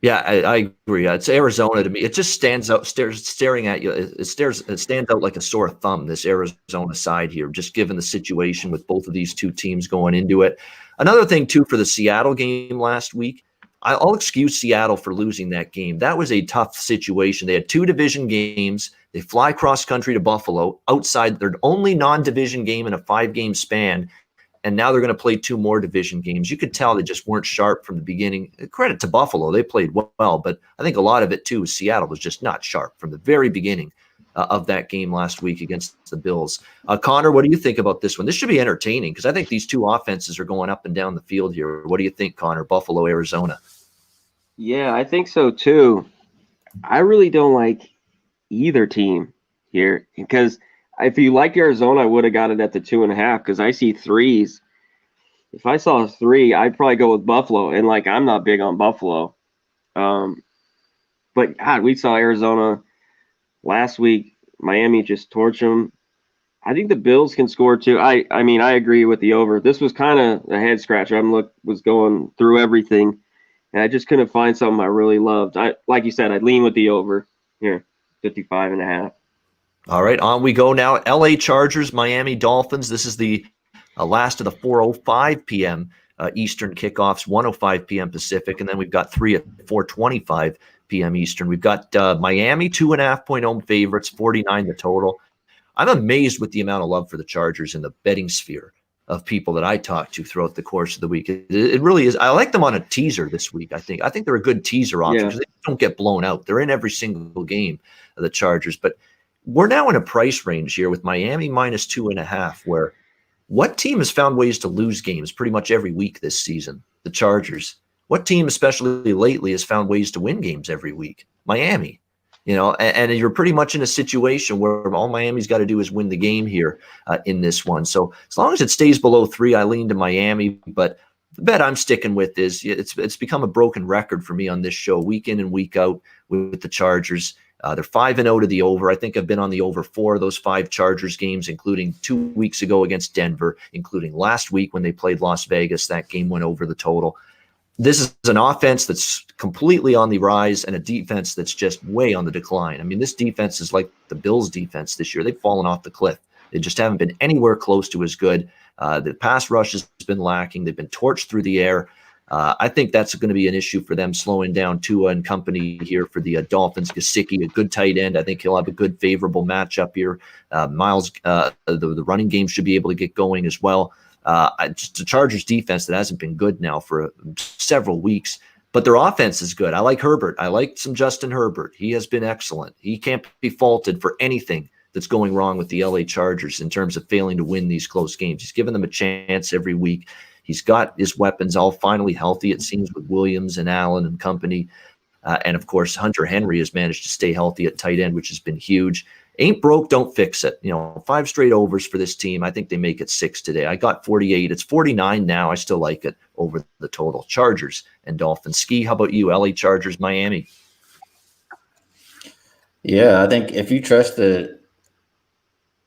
Yeah, I agree. It's Arizona to me. It just stands out, staring at you. It stands out like a sore thumb, this Arizona side here, just given the situation with both of these 2 teams going into it. Another thing, too, for the Seattle game last week, I'll excuse Seattle for losing that game. That was a tough situation. They had 2 division games. They fly cross country to Buffalo, outside their only non-division game in a 5-game span, and now they're going to play 2 more division games. You could tell they just weren't sharp from the beginning. Credit to Buffalo. They played well, but I think a lot of it, too, is Seattle was just not sharp from the very beginning of that game last week against the Bills. Connor, what do you think about this one? This should be entertaining because I think these 2 offenses are going up and down the field here. What do you think, Connor? Buffalo, Arizona. Yeah, I think so too. I really don't like either team here because if you like Arizona, I would have got it at the 2.5 because I see 3s. If I saw a 3, I'd probably go with Buffalo. And I'm not big on Buffalo. But God, we saw Arizona last week. Miami just torched them. I think the Bills can score too. I mean, I agree with the over. This was kind of a head scratcher. Was going through everything, and I just couldn't find something I really loved. Like you said, I'd lean with the over here, 55.5. All right, on we go now. LA Chargers, Miami Dolphins. This is the last of the 4:05 p.m. Eastern kickoffs, 1:05 p.m. Pacific, and then we've got 3 at 4:25 p.m. Eastern. We've got Miami 2.5-point home favorites, 49 the total. I'm amazed with the amount of love for the Chargers in the betting sphere of people that I talk to throughout the course of the week. It really is. I like them on a teaser this week. I think they're a good teaser option because they don't get blown out. They're in every single game of the Chargers. But we're now in a price range here with Miami minus 2.5, where what team has found ways to lose games pretty much every week this season? The Chargers. What team, especially lately, has found ways to win games every week? Miami. And you're pretty much in a situation where all Miami's got to do is win the game here in this one. So as long as it stays below 3, I lean to Miami. But the bet I'm sticking with is it's become a broken record for me on this show, week in and week out with the Chargers. They're 5-0 to the over. I think I've been on the over 4 of those 5 Chargers games, including 2 weeks ago against Denver, including last week when they played Las Vegas. That game went over the total. This is an offense that's completely on the rise and a defense that's just way on the decline. I mean, this defense is like the Bills' defense this year. They've fallen off the cliff. They just haven't been anywhere close to as good. The pass rush has been lacking. They've been torched through the air. I think that's going to be an issue for them, slowing down Tua and company here for the Dolphins. Gesicki, a good tight end. I think he'll have a good, favorable matchup here. Miles, the running game should be able to get going as well. Just the Chargers defense that hasn't been good now for several weeks, but their offense is good. I like Herbert. I like some Justin Herbert. He has been excellent. He can't be faulted for anything that's going wrong with the LA Chargers in terms of failing to win these close games. He's given them a chance every week. He's got his weapons all finally healthy, it seems, with Williams and Allen and company. And of course, Hunter Henry has managed to stay healthy at tight end, which has been huge. Ain't broke, don't fix it. 5 straight overs for this team. I think they make it 6 today. I got 48. It's 49 now. I still like it over the total. Chargers and Dolphins. Skee, how about you? LA Chargers, Miami. Yeah, I think if you trust I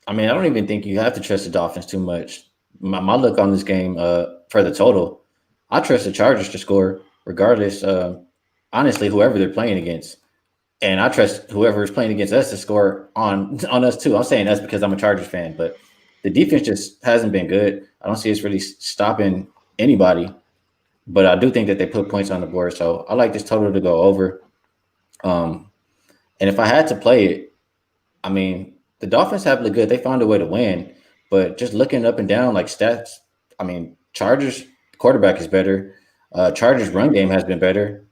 don't even think you have to trust the Dolphins too much. My look on this game for the total, I trust the Chargers to score regardless. Honestly, whoever they're playing against. And I trust whoever is playing against us to score on us too. I'm saying us because I'm a Chargers fan, but the defense just hasn't been good. I don't see us really stopping anybody, but I do think that they put points on the board. So I like this total to go over. And if I had to play it, the Dolphins have looked good. They found a way to win, but just looking up and down like stats, Chargers quarterback is better. Chargers run game has been better.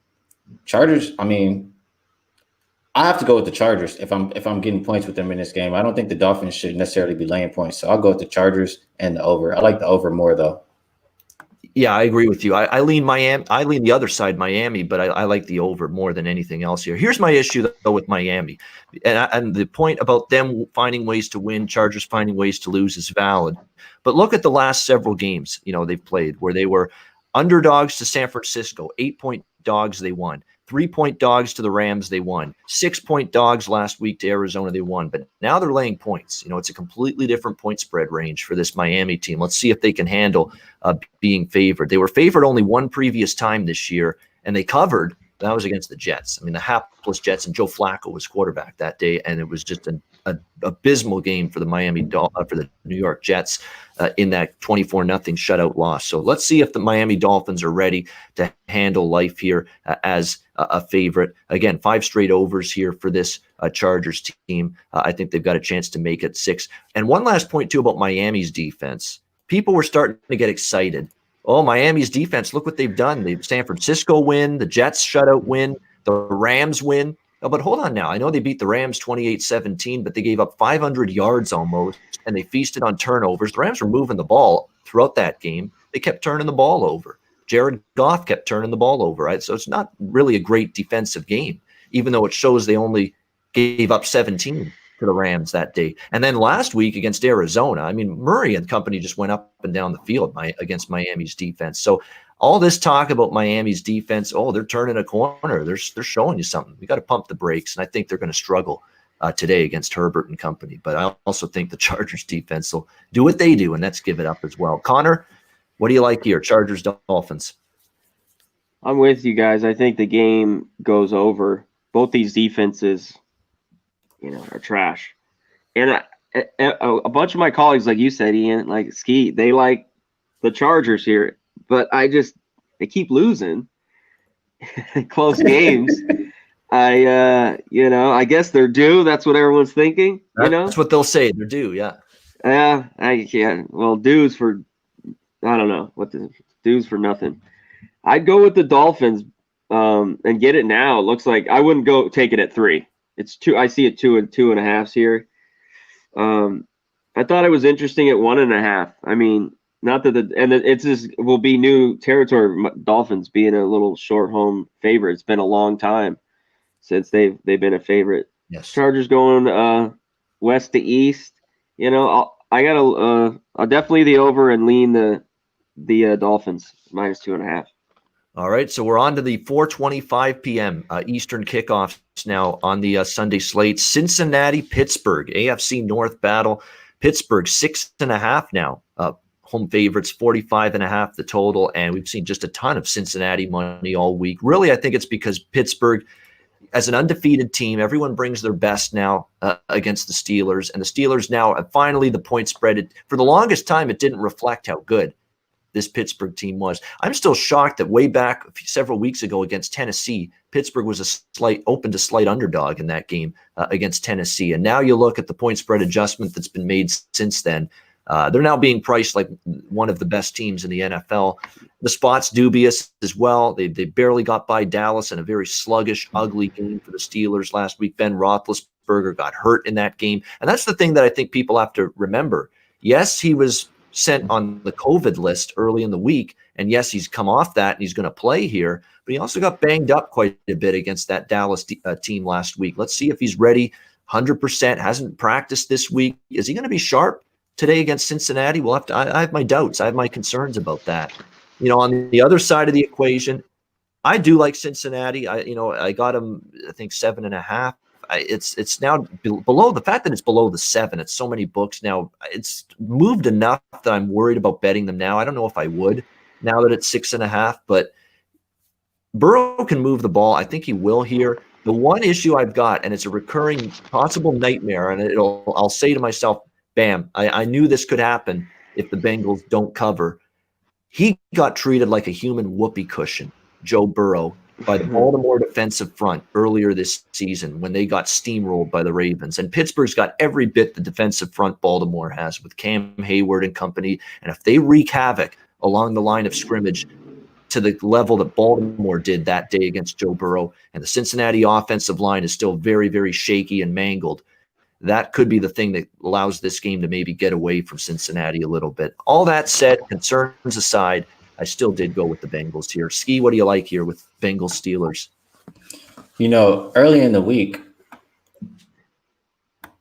Chargers, I have to go with the Chargers if I'm getting points with them in this game. I don't think the Dolphins should necessarily be laying points, so I'll go with the Chargers and the over. I like the over more though. Yeah, I agree with you. I lean Miami. I lean the other side, Miami, but I like the over more than anything else here. Here's my issue though with Miami, and the point about them finding ways to win, Chargers finding ways to lose is valid. But look at the last several games they've played where they were underdogs to San Francisco, 8-point dogs, they won. 3-point dogs to the Rams, they won. 6-point dogs last week to Arizona, they won. But now they're laying points. It's a completely different point spread range for this Miami team. Let's see if they can handle being favored. They were favored only one previous time this year, and they covered. That was against the Jets. the hapless Jets, and Joe Flacco was quarterback that day, and it was just an abysmal game for the for the New York Jets in that 24-0 shutout loss. So let's see if the Miami Dolphins are ready to handle life here as a favorite. Again, 5 straight overs here for this Chargers team. I think they've got a chance to make it 6. And one last point too about Miami's defense. People were starting to get excited. Oh, Miami's defense, look what they've done. The San Francisco win, the Jets shutout win, the Rams win. Oh, but hold on now. I know they beat the Rams 28-17, but they gave up 500 yards almost, and they feasted on turnovers. The Rams were moving the ball throughout that game. They kept turning the ball over. Jared Goff kept turning the ball over, right? So it's not really a great defensive game, even though it shows they only gave up 17 to the Rams that day. And then last week against Arizona, Murray and company just went up and down the field against Miami's defense. So all this talk about Miami's defense, they're turning a corner. They're showing you something. We got to pump the brakes, and I think they're going to struggle today against Herbert and company. But I also think the Chargers defense will do what they do, and let's give it up as well. Connor, what do you like here? Chargers, Dolphins. I'm with you guys. I think the game goes over. Both these defenses, are trash. And a bunch of my colleagues, like you said, Ian, like Skee, they like the Chargers here. But they keep losing close games. I guess they're due. That's what everyone's thinking. That's what they'll say. They're due. Yeah. Yeah, I can't. Well, dues for, I don't know what the dues for nothing. I'd go with the Dolphins, and get it now. It looks like I wouldn't go take it at 3. It's 2. I see it 2 and 2.5 here. I thought it was interesting at 1.5. I mean, not that it's just will be new territory. Dolphins being a little short home favorite. It's been a long time since they've been a favorite. Yes. Chargers going west to east. I'll definitely the over and lean the Dolphins -2.5. All right, so we're on to the 4:25 p.m. Eastern kickoffs now on the Sunday slate. Cincinnati, Pittsburgh, AFC North battle. Pittsburgh 6.5 now. Home favorites 45.5 the total, and we've seen just a ton of Cincinnati money all week. Really, I think it's because Pittsburgh, as an undefeated team, everyone brings their best now against the Steelers, and the Steelers now finally the point spread. For the longest time, it didn't reflect how good this Pittsburgh team was. I'm still shocked that way back several weeks ago against Tennessee, Pittsburgh was a slight underdog in that game against Tennessee. And now you look at the point spread adjustment that's been made since then. They're now being priced like one of the best teams in the NFL. The spot's dubious as well. They barely got by Dallas in a very sluggish, ugly game for the Steelers last week. Ben Roethlisberger got hurt in that game. And that's the thing that I think people have to remember. Yes, he was sent on the COVID list early in the week. And yes, he's come off that and he's going to play here, but he also got banged up quite a bit against that Dallas team last week. Let's see if he's ready 100%, hasn't practiced this week. Is he going to be sharp today against Cincinnati? We'll have to, I have my doubts. I have my concerns about that. On the other side of the equation, I do like Cincinnati. I got him, I think 7.5. It's now below the fact that it's below the 7. It's so many books now. It's moved enough that I'm worried about betting them now. I don't know if I would now that it's 6.5, but Burrow can move the ball. I think he will here. The one issue I've got, and it's a recurring possible nightmare, and I'll say to myself, bam, I knew this could happen if the Bengals don't cover. He got treated like a human whoopee cushion, Joe Burrow, by the Baltimore defensive front earlier this season when they got steamrolled by the Ravens. And Pittsburgh's got every bit the defensive front Baltimore has with Cam Hayward and company. And if they wreak havoc along the line of scrimmage to the level that Baltimore did that day against Joe Burrow, and the Cincinnati offensive line is still very, very shaky and mangled, that could be the thing that allows this game to maybe get away from Cincinnati a little bit. All that said, concerns aside, I still did go with the Bengals here. Ski, what do you like here with Bengals Steelers? Early in the week,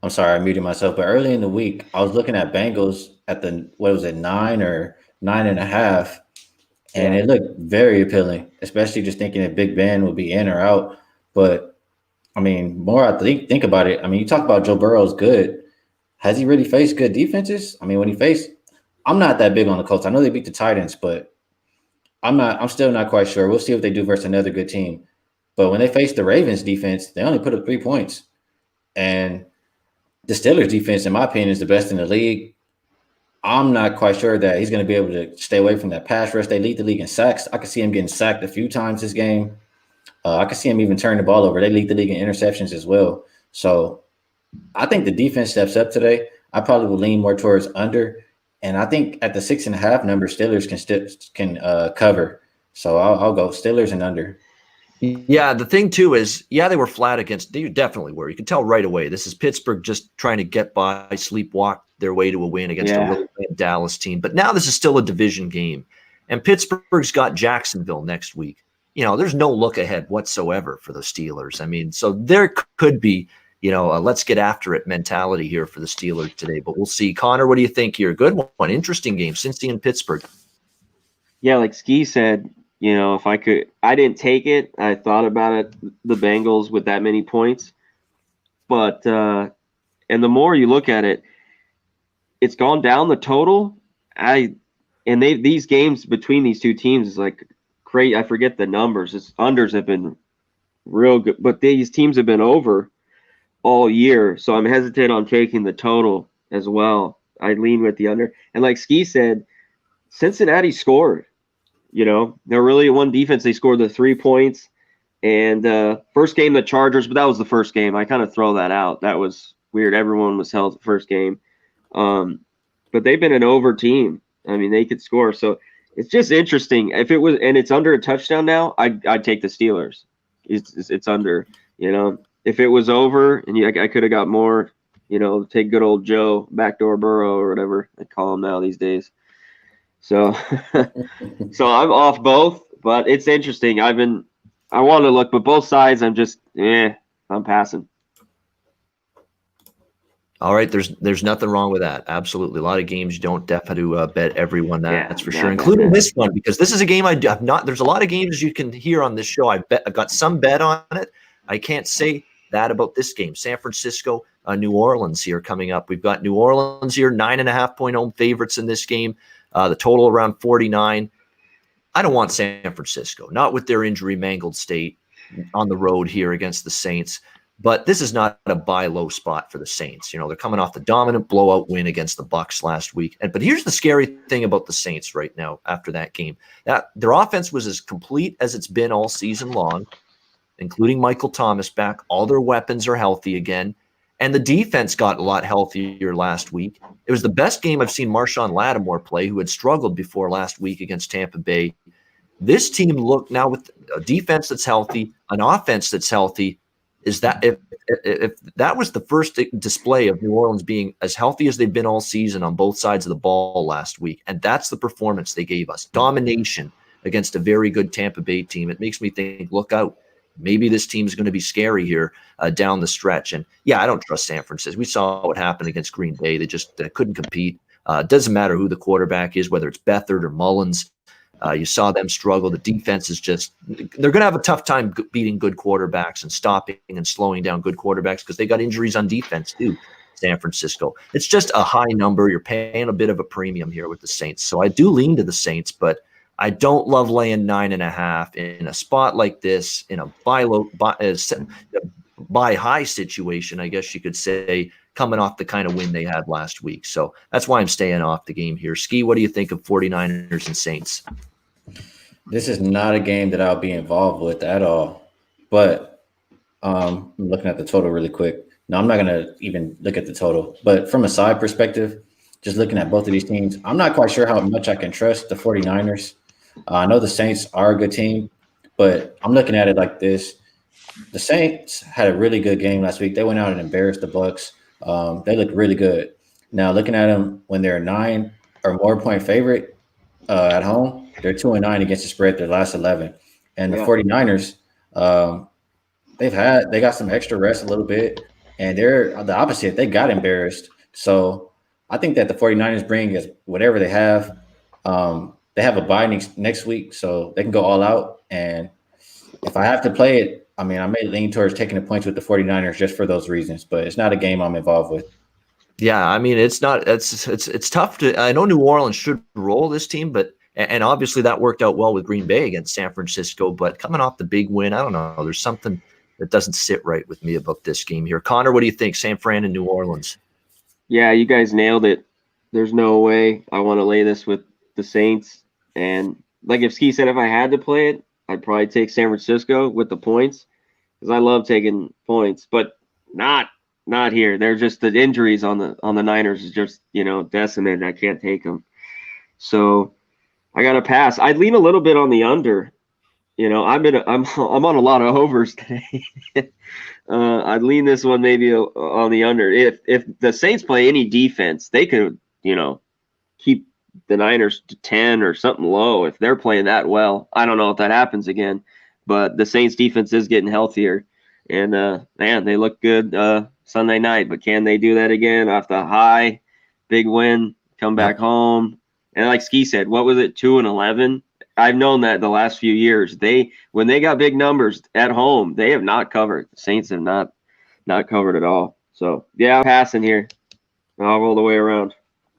I'm sorry, I muted myself, but early in the week, I was looking at Bengals at 9 or 9.5, and it looked very appealing, especially just thinking that Big Ben would be in or out. But, more I think about it, you talk about Joe Burrow's good. Has he really faced good defenses? I'm not that big on the Colts. I know they beat the Titans, but I'm still not quite sure. We'll see if they do versus another good team. But when they face the Ravens defense, they only put up 3 points. And the Steelers defense, in my opinion, is the best in the league. I'm not quite sure that he's going to be able to stay away from that pass rush. They lead the league in sacks. I could see him getting sacked a few times this game. I could see him even turn the ball over. They lead the league in interceptions as well. So I think the defense steps up today. I probably will lean more towards under. And I think at the 6.5 number, Steelers can cover. So I'll go Steelers and under. Yeah, the thing too is, they were flat against. They definitely were. You can tell right away. This is Pittsburgh just trying to get by, sleepwalk their way to a win against a really bad Dallas team. But now this is still a division game, and Pittsburgh's got Jacksonville next week. There's no look ahead whatsoever for the Steelers. So there could be, a let's get after it mentality here for the Steelers today, but we'll see. Connor, what do you think here? Good one. Interesting game, Cincy and Pittsburgh. Yeah, like Ski said, if I could, I didn't take it. I thought about it, the Bengals with that many points. But, and the more you look at it, it's gone down the total. These games between these two teams is like great. I forget the numbers. Unders have been real good, but these teams have been over all year. So I'm hesitant on taking the total as well. I lean with the under. And like Ski said, Cincinnati scored. They're really one defense. They scored the 3 points. And first game, the Chargers, but that was the first game. I kind of throw that out. That was weird. Everyone was held the first game. But they've been an over team. I mean, they could score. So it's just interesting. If it was, and it's under a touchdown now, I'd take the Steelers. It's under, if it was over and I could have got more, take good old Joe, backdoor Burrow or whatever they call him now these days. So, so I'm off both, but it's interesting. I want to look, but both sides, I'm just, I'm passing. All right, there's nothing wrong with that. Absolutely, a lot of games you don't definitely bet everyone. That's for sure, including this one, because this is a game I have not. There's a lot of games you can hear on this show. I've got some bet on it. I can't say that about this game. San Francisco, New Orleans here coming up. We've got New Orleans here, 9.5-point home favorites in this game. The total around 49. I don't want San Francisco, not with their injury mangled state on the road here against the Saints. But this is not a buy low spot for the Saints. They're coming off the dominant blowout win against the Bucs last week. But here's the scary thing about the Saints right now after that game. Their offense was as complete as it's been all season long, including Michael Thomas back. All their weapons are healthy again. And the defense got a lot healthier last week. It was the best game I've seen Marshawn Lattimore play, who had struggled before last week against Tampa Bay. This team look now with a defense that's healthy, an offense that's healthy. Is that if that was the first display of New Orleans being as healthy as they've been all season on both sides of the ball last week, and that's the performance they gave us, domination against a very good Tampa Bay team. It makes me think, look out. Maybe this team is going to be scary here down the stretch. And I don't trust San Francisco. We saw what happened against Green Bay. They just couldn't compete. It doesn't matter who the quarterback is, whether it's Beathard or Mullins. You saw them struggle. The defense is they're going to have a tough time beating good quarterbacks and stopping and slowing down good quarterbacks because they got injuries on defense too, San Francisco. It's just a high number. You're paying a bit of a premium here with the Saints. So I do lean to the Saints, but I don't love laying 9.5 in a spot like this, in a buy high situation, I guess you could say, coming off the kind of win they had last week. So that's why I'm staying off the game here. Skee, what do you think of 49ers and Saints? This is not a game that I'll be involved with at all. But I'm looking at the total really quick. No, I'm not going to even look at the total. But from a side perspective, just looking at both of these teams, I'm not quite sure how much I can trust the 49ers. I know the Saints are a good team, but I'm looking at it like this. The Saints had a really good game last week. They went out and embarrassed the Bucs. They looked really good. Now, looking at them when they're 9 or more point favorite at home, they're 2-9 against the spread their last 11. And the 49ers, they got some extra rest a little bit, and they're the opposite. They got embarrassed. So I think that the 49ers bring is whatever they have. They have a bye next week, so they can go all out. And if I have to play it, I mean, I may lean towards taking the points with the 49ers just for those reasons, but it's not a game I'm involved with. Yeah, I mean, it's tough to – I know New Orleans should roll this team, but – and obviously that worked out well with Green Bay against San Francisco, but coming off the big win, I don't know. There's something that doesn't sit right with me about this game here. Connor, what do you think, San Fran and New Orleans? Yeah, you guys nailed it. There's no way I want to lay this with the Saints. And like if Skee said, if I had to play it, I'd probably take San Francisco with the points because I love taking points, but not here. They're just the injuries on the Niners is just, decimated. I can't take them. So I got to pass. I'd lean a little bit on the under. I'm on a lot of overs today. I'd lean this one maybe on the under. If the Saints play any defense, they could, keep the Niners to 10 or something low if they're playing that well. I don't know if that happens again, but the Saints defense is getting healthier. And, man, they look good Sunday night, but can they do that again off the high, big win, come back home? And like Skee said, what was it, 2-11? I've known that the last few years. When they got big numbers at home, they have not covered. The Saints have not covered at all. So, yeah, I'm passing here. I'll roll the way around.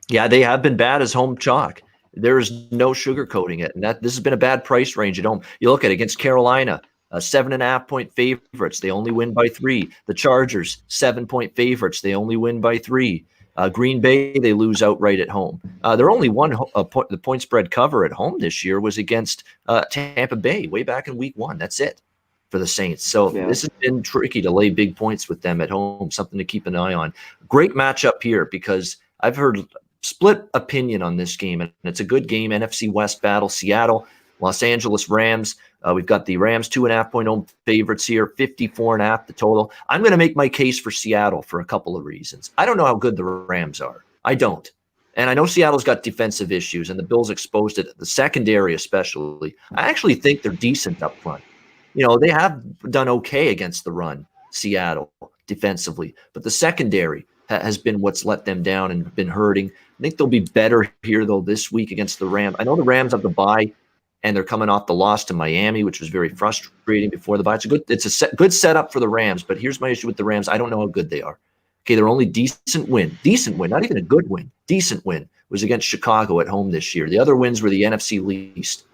Yeah, they have been bad as home chalk. There is no sugarcoating it. And this has been a bad price range at home. You look at it against Carolina, 7.5-point favorites. They only win by 3. The Chargers, 7-point favorites. They only win by 3. Green Bay, they lose outright at home. Their only the point spread cover at home this year was against Tampa Bay way back in week 1. That's it. for the Saints. So this has been tricky to lay big points with them at home, something to keep an eye on. Great matchup here because I've heard split opinion on this game, and it's a good game. NFC West battle, Seattle, Los Angeles Rams. We've got the Rams 2.5-point home favorites here, 54.5 the total. I'm going to make my case for Seattle for a couple of reasons. I don't know how good the Rams are. I don't. And I know Seattle's got defensive issues, and the Bills exposed it, the secondary especially. I actually think they're decent up front. They have done okay against the run, Seattle, defensively. But the secondary has been what's let them down and been hurting. I think they'll be better here, though, this week against the Rams. I know the Rams have the bye, and they're coming off the loss to Miami, which was very frustrating before the bye. It's a good setup for the Rams, but here's my issue with the Rams. I don't know how good they are. Okay, their only decent win, not even a good win, decent win, was against Chicago at home this year. The other wins were the NFC least.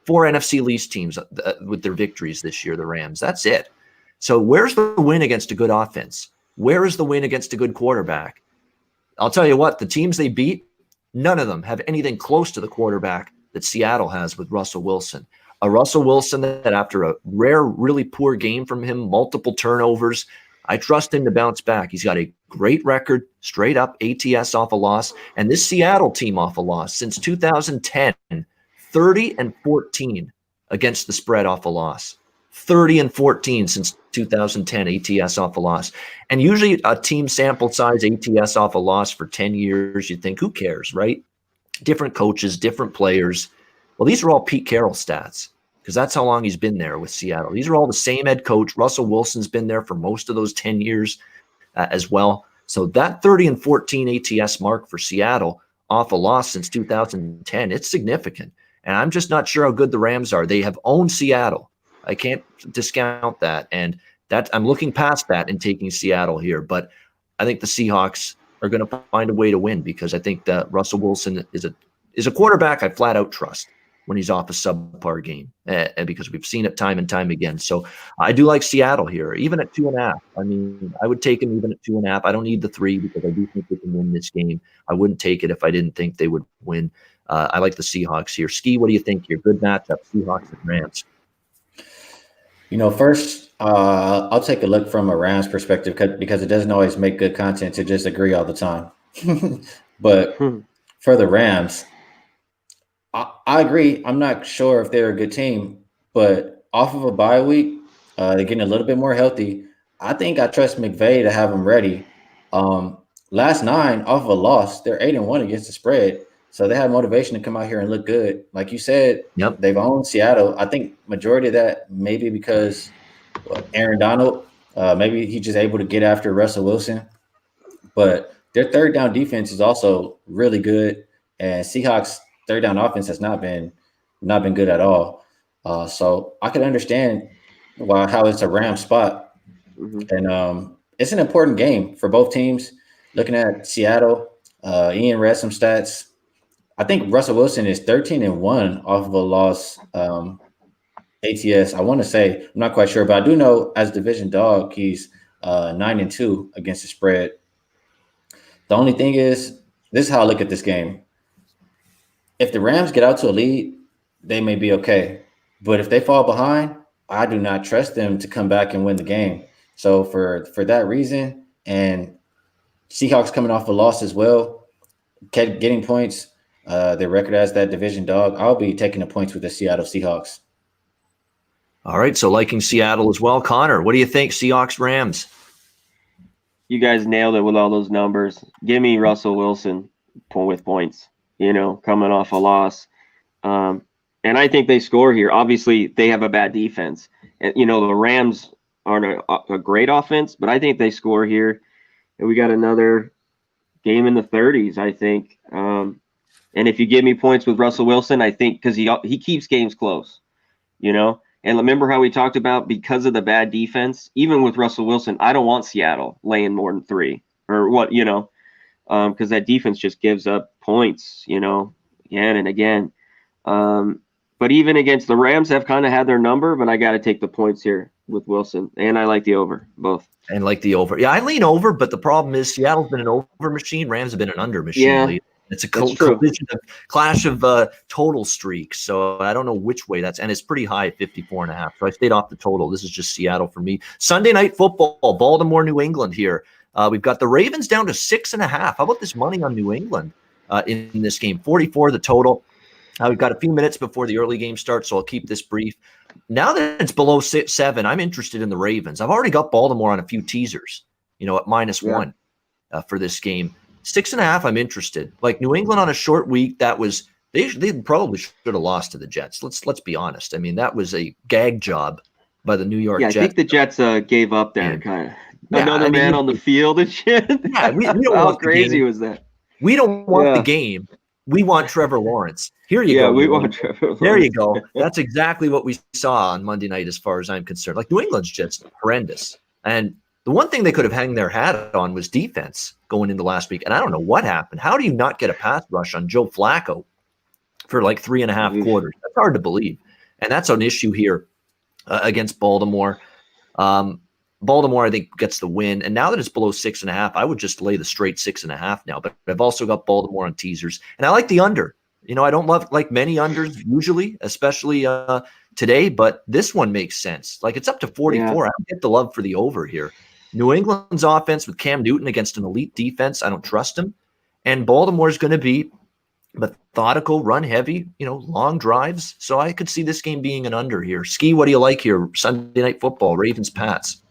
4 NFC least teams with their victories this year, the Rams. That's it. So where's the win against a good offense? Where is the win against a good quarterback? I'll tell you what, the teams they beat, none of them have anything close to the quarterback that Seattle has with Russell Wilson. A Russell Wilson that after a rare, really poor game from him, multiple turnovers, I trust him to bounce back. He's got a great record, straight up ATS off a loss, and this Seattle team off a loss since 2010, 30-14 against the spread off a loss. 30-14 since 2010 ATS off a loss. And usually a team sample size ATS off a loss for 10 years, you think, who cares, right? Different coaches, different players. Well, these are all Pete Carroll stats because that's how long he's been there with Seattle. These are all the same head coach. Russell Wilson's been there for most of those 10 years as well. So that 30-14 ATS mark for Seattle off a loss since 2010, it's significant. And I'm just not sure how good the Rams are. They have owned Seattle. I can't discount that. And that I'm looking past that and taking Seattle here. But I think the Seahawks are going to find a way to win because I think that Russell Wilson is a quarterback I flat out trust when he's off a subpar game, and because we've seen it time and time again. So I do like Seattle here, even at 2.5. I mean, I would take him even at 2.5. I don't need the 3 because I do think they can win this game. I wouldn't take it if I didn't think they would win. I like the Seahawks here. Skee, what do you think here? Good matchup, Seahawks and Rams. First, I'll take a look from a Rams perspective because it doesn't always make good content to just agree all the time. But for the Rams, I agree. I'm not sure if they're a good team, but off of a bye week, they're getting a little bit more healthy. I think I trust McVay to have them ready. Last 9 off of a loss, they're 8-1 against the spread. So they have motivation to come out here and look good. Like you said, They've owned Seattle. I think majority of that maybe because Aaron Donald, maybe he's just able to get after Russell Wilson. But their third down defense is also really good. And Seahawks third down offense has not been good at all. So I can understand how it's a Ram spot. Mm-hmm. And it's an important game for both teams. Looking at Seattle, Ian read some stats. I think Russell Wilson is 13-1 off of a loss ATS. I want to say, I'm not quite sure, but I do know as division dog, he's 9-2 against the spread. The only thing is, this is how I look at this game. If the Rams get out to a lead, they may be okay. But if they fall behind, I do not trust them to come back and win the game. So for that reason, and Seahawks coming off a loss as well, getting points, their record as that division dog, I'll be taking the points with the Seattle Seahawks. All right, so liking Seattle as well. Connor, what do you think, Seahawks, Rams? You guys nailed it with all those numbers. Give me Russell Wilson with points, coming off a loss. And I think they score here. Obviously, they have a bad defense. And, the Rams aren't a great offense, but I think they score here. And we got another game in the 30s, I think. And if you give me points with Russell Wilson, I think because he keeps games close, And remember how we talked about because of the bad defense, even with Russell Wilson, I don't want Seattle laying more than 3 or what, because that defense just gives up points, again and again. But even against the Rams have kind of had their number, but I got to take the points here with Wilson. And I like the over, both. And like the over. Yeah, I lean over, but the problem is Seattle's been an over machine. Rams have been an under machine. Yeah. Lately. It's a That's true. clash of total streaks. So I don't know which way and it's pretty high at 54.5. So I stayed off the total. This is just Seattle for me. Sunday night football, Baltimore, New England here. We've got the Ravens down to 6.5. How about this money on New England in this game? 44 the total. We've got a few minutes before the early game starts, so I'll keep this brief. Now that it's below 7, I'm interested in the Ravens. I've already got Baltimore on a few teasers, at -1 for this game. 6.5, I'm interested. Like New England on a short week, that was they probably should have lost to the Jets. Let's be honest. I mean, that was a gag job by the New York Jets. I think the Jets gave up there, kind of. Another man on the field and shit. Yeah, we don't How want crazy was that? We don't want the game. We want Trevor Lawrence. Here you go. Yeah, we want Trevor Lawrence. There you go. That's exactly what we saw on Monday night as far as I'm concerned. Like New England's just horrendous. And the one thing they could have hung their hat on was defense going into last week. And I don't know what happened. How do you not get a pass rush on Joe Flacco for like 3.5 quarters? That's hard to believe. And that's an issue here against Baltimore. Baltimore, I think, gets the win. And now that it's below 6.5, I would just lay the straight 6.5 now. But I've also got Baltimore on teasers. And I like the under. I don't like many unders usually, especially today. But this one makes sense. Like it's up to 44. I don't get the love for the over here. New England's offense with Cam Newton against an elite defense, I don't trust him. And Baltimore's going to be methodical, run heavy, long drives. So I could see this game being an under here. Ski, what do you like here? Sunday night football, Ravens, Pats.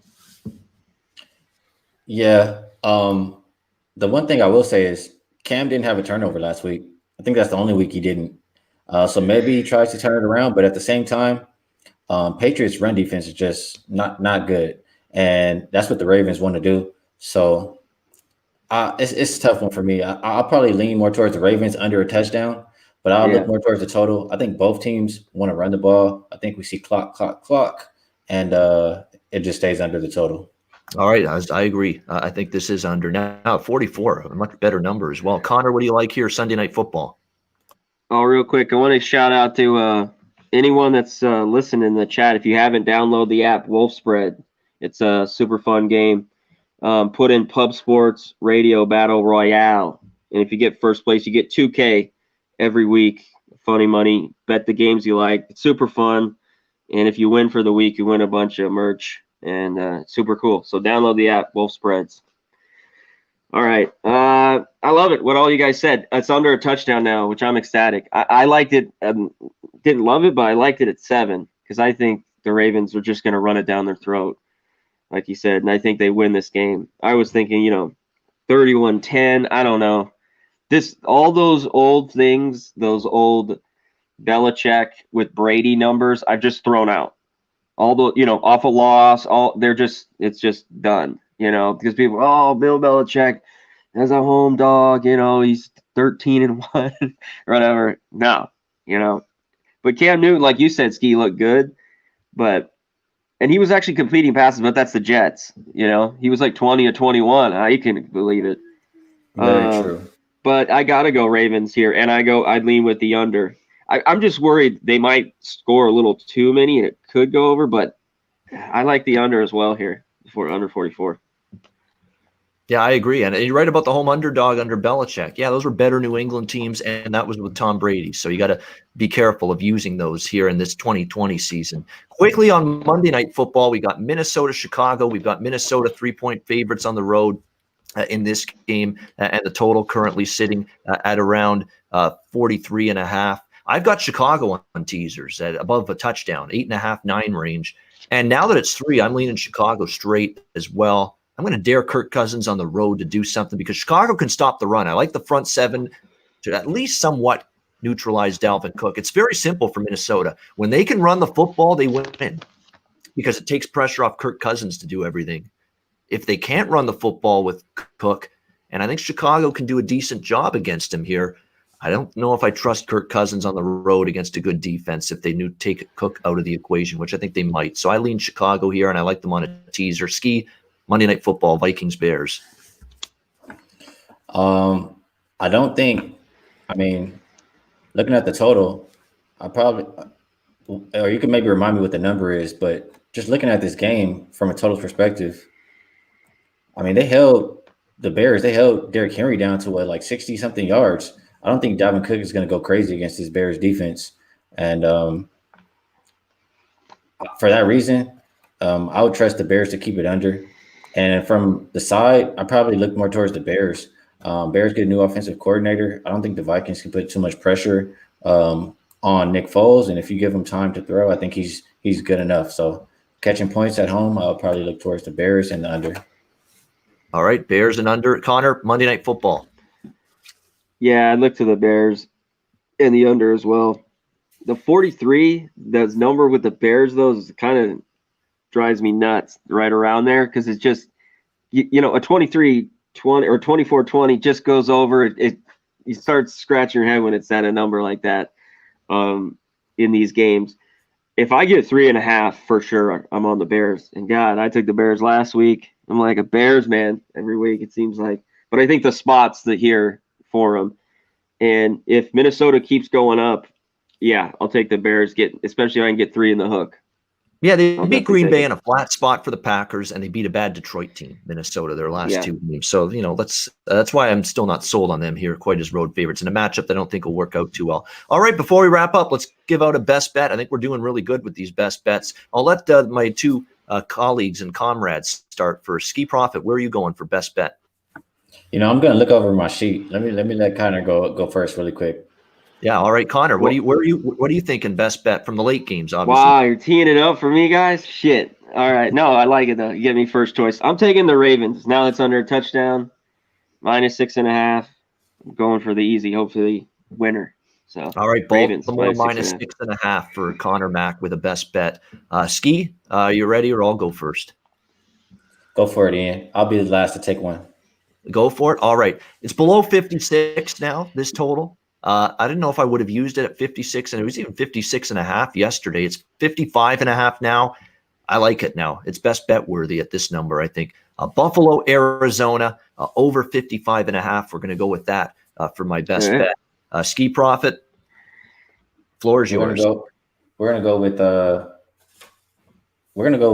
Yeah. The one thing I will say is Cam didn't have a turnover last week. I think that's the only week he didn't. So maybe he tries to turn it around, but at the same time, Patriots run defense is just not good. And that's what the Ravens want to do. So it's a tough one for me. I'll probably lean more towards the Ravens under a touchdown, but I'll look more towards the total. I think both teams want to run the ball. I think we see clock, and it just stays under the total. All right, I agree. I think this is under now 44, a much better number as well. Connor, what do you like here, Sunday night football? Oh, real quick, I want to shout out to anyone that's listening in the chat. If you haven't downloaded the app, Wolf Spread, it's a super fun game. Put in Pub Sports Radio Battle Royale, and if you get first place, you get $2K every week. Funny money. Bet the games you like. It's super fun, and if you win for the week, you win a bunch of merch. And super cool. So download the app, Wolf Spreads. All right. I love it, what all you guys said. It's under a touchdown now, which I'm ecstatic. I liked it. Didn't love it, but I liked it at 7 because I think the Ravens are just going to run it down their throat, like you said, and I think they win this game. I was thinking, 31-10. I don't know. All those old things, those old Belichick with Brady numbers, I've just thrown out. All the, off a loss, it's just done, because people, Bill Belichick as a home dog, he's 13-1 or whatever. No, but Cam Newton, like you said, Ski looked good, and he was actually completing passes, but that's the Jets, he was like 20 or 21. You can believe it. Very true. But I got to go Ravens here, and I'd lean with the under. I'm just worried they might score a little too many and it could go over, but I like the under as well here for under 44. Yeah, I agree. And you're right about the home underdog under Belichick. Yeah, those were better New England teams, and that was with Tom Brady. So you got to be careful of using those here in this 2020 season. Quickly on Monday Night Football, we got Minnesota, Chicago. We've got Minnesota 3-point favorites on the road in this game, and the total currently sitting at around 43.5. I've got Chicago on teasers at above a touchdown, 8.5, 9 range. And now that it's 3, I'm leaning Chicago straight as well. I'm going to dare Kirk Cousins on the road to do something because Chicago can stop the run. I like the front 7 to at least somewhat neutralize Dalvin Cook. It's very simple for Minnesota. When they can run the football, they win because it takes pressure off Kirk Cousins to do everything. If they can't run the football with Cook, and I think Chicago can do a decent job against him here, I don't know if I trust Kirk Cousins on the road against a good defense if they take Cook out of the equation, which I think they might. So I lean Chicago here, and I like them on a teaser. Ski, Monday Night Football, Vikings Bears. I don't think. I mean, looking at the total, or you can maybe remind me what the number is, but just looking at this game from a total perspective, I mean, they held Derrick Henry down to like 60 something yards. I don't think Dalvin Cook is going to go crazy against this Bears defense. And for that reason, I would trust the Bears to keep it under. And from the side, I probably look more towards the Bears. Bears get a new offensive coordinator. I don't think the Vikings can put too much pressure on Nick Foles. And if you give him time to throw, I think he's good enough. So catching points at home, I'll probably look towards the Bears and the under. All right, Bears and under. Connor, Monday Night Football. Yeah, I look to the Bears and the under as well. The 43, that number with the Bears, though, is kind of drives me nuts right around there because it's just, a 23-20 or 24-20 just goes over. You start scratching your head when it's at a number like that in these games. If I get 3.5, for sure, I'm on the Bears. And God, I took the Bears last week. I'm like a Bears man every week, it seems like. But I think the spot's here for them. And if Minnesota keeps going up, yeah, I'll take the Bears, especially if I can get 3 in the hook. Yeah, they beat Green Bay in a flat spot for the Packers, and they beat a bad Detroit team, Minnesota, their last 2 games. So, that's why I'm still not sold on them here quite as road favorites in a matchup that I don't think will work out too well. All right, before we wrap up, let's give out a best bet. I think we're doing really good with these best bets. I'll let my 2 colleagues and comrades start first. Skee Profit, where are you going for best bet? I'm going to look over my sheet. Let me let Connor go first really quick. Yeah, all right, Connor. What are you thinking best bet from the late games? Obviously. Wow, you're teeing it up for me, guys. Shit. All right, no, I like it though. You get me first choice. I'm taking the Ravens. Now it's under a touchdown, -6.5. I'm going for the easy, hopefully winner. So all right, Ravens Baltimore -6.5 for Connor Mack with a best bet. Skee, you ready, or I'll go first? Go for it, Ian. I'll be the last to take one. Go for it. All right, it's below 56 now. This total. I didn't know if I would have used it at 56, and it was even 56.5 yesterday. It's 55.5 now. I like it now. It's best bet worthy at this number, I think. Buffalo, Arizona, over 55.5. We're going to go with that for my best bet. Skee Profit, floor is yours. We're going to go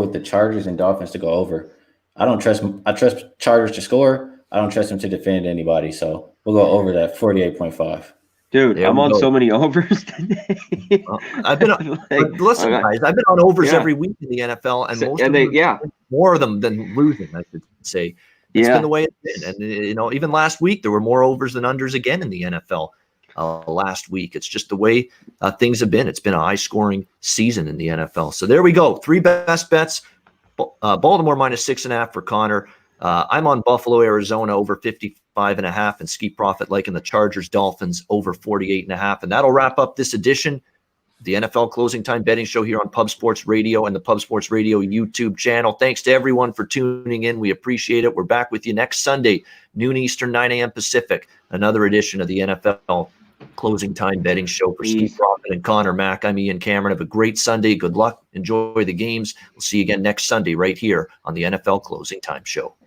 with the Chargers and Dolphins to go over. I trust Chargers to score. I don't trust them to defend anybody, so we'll go over that 48.5. Dude, I'm on so many overs today. I've been listen, guys. I've been on overs every week in the NFL, and more of them than losing. I should say it's been the way it's been. And even last week there were more overs than unders again in the NFL. Last week, it's just the way things have been. It's been a high-scoring season in the NFL. So there we go. 3 best bets. Baltimore -6.5 for Connor. I'm on Buffalo, Arizona over 55.5, and Skee Profit liking the Chargers, Dolphins over 48.5. And that'll wrap up this edition, the NFL Closing Time Betting Show here on Pub Sports Radio and the Pub Sports Radio YouTube channel. Thanks to everyone for tuning in. We appreciate it. We're back with you next Sunday, noon Eastern, 9 a.m. Pacific. Another edition of the NFL Closing Time Betting Show for Skee Profit and Connor Mack. I'm Ian Cameron. Have a great Sunday. Good luck. Enjoy the games. We'll see you again next Sunday right here on the NFL Closing Time Show.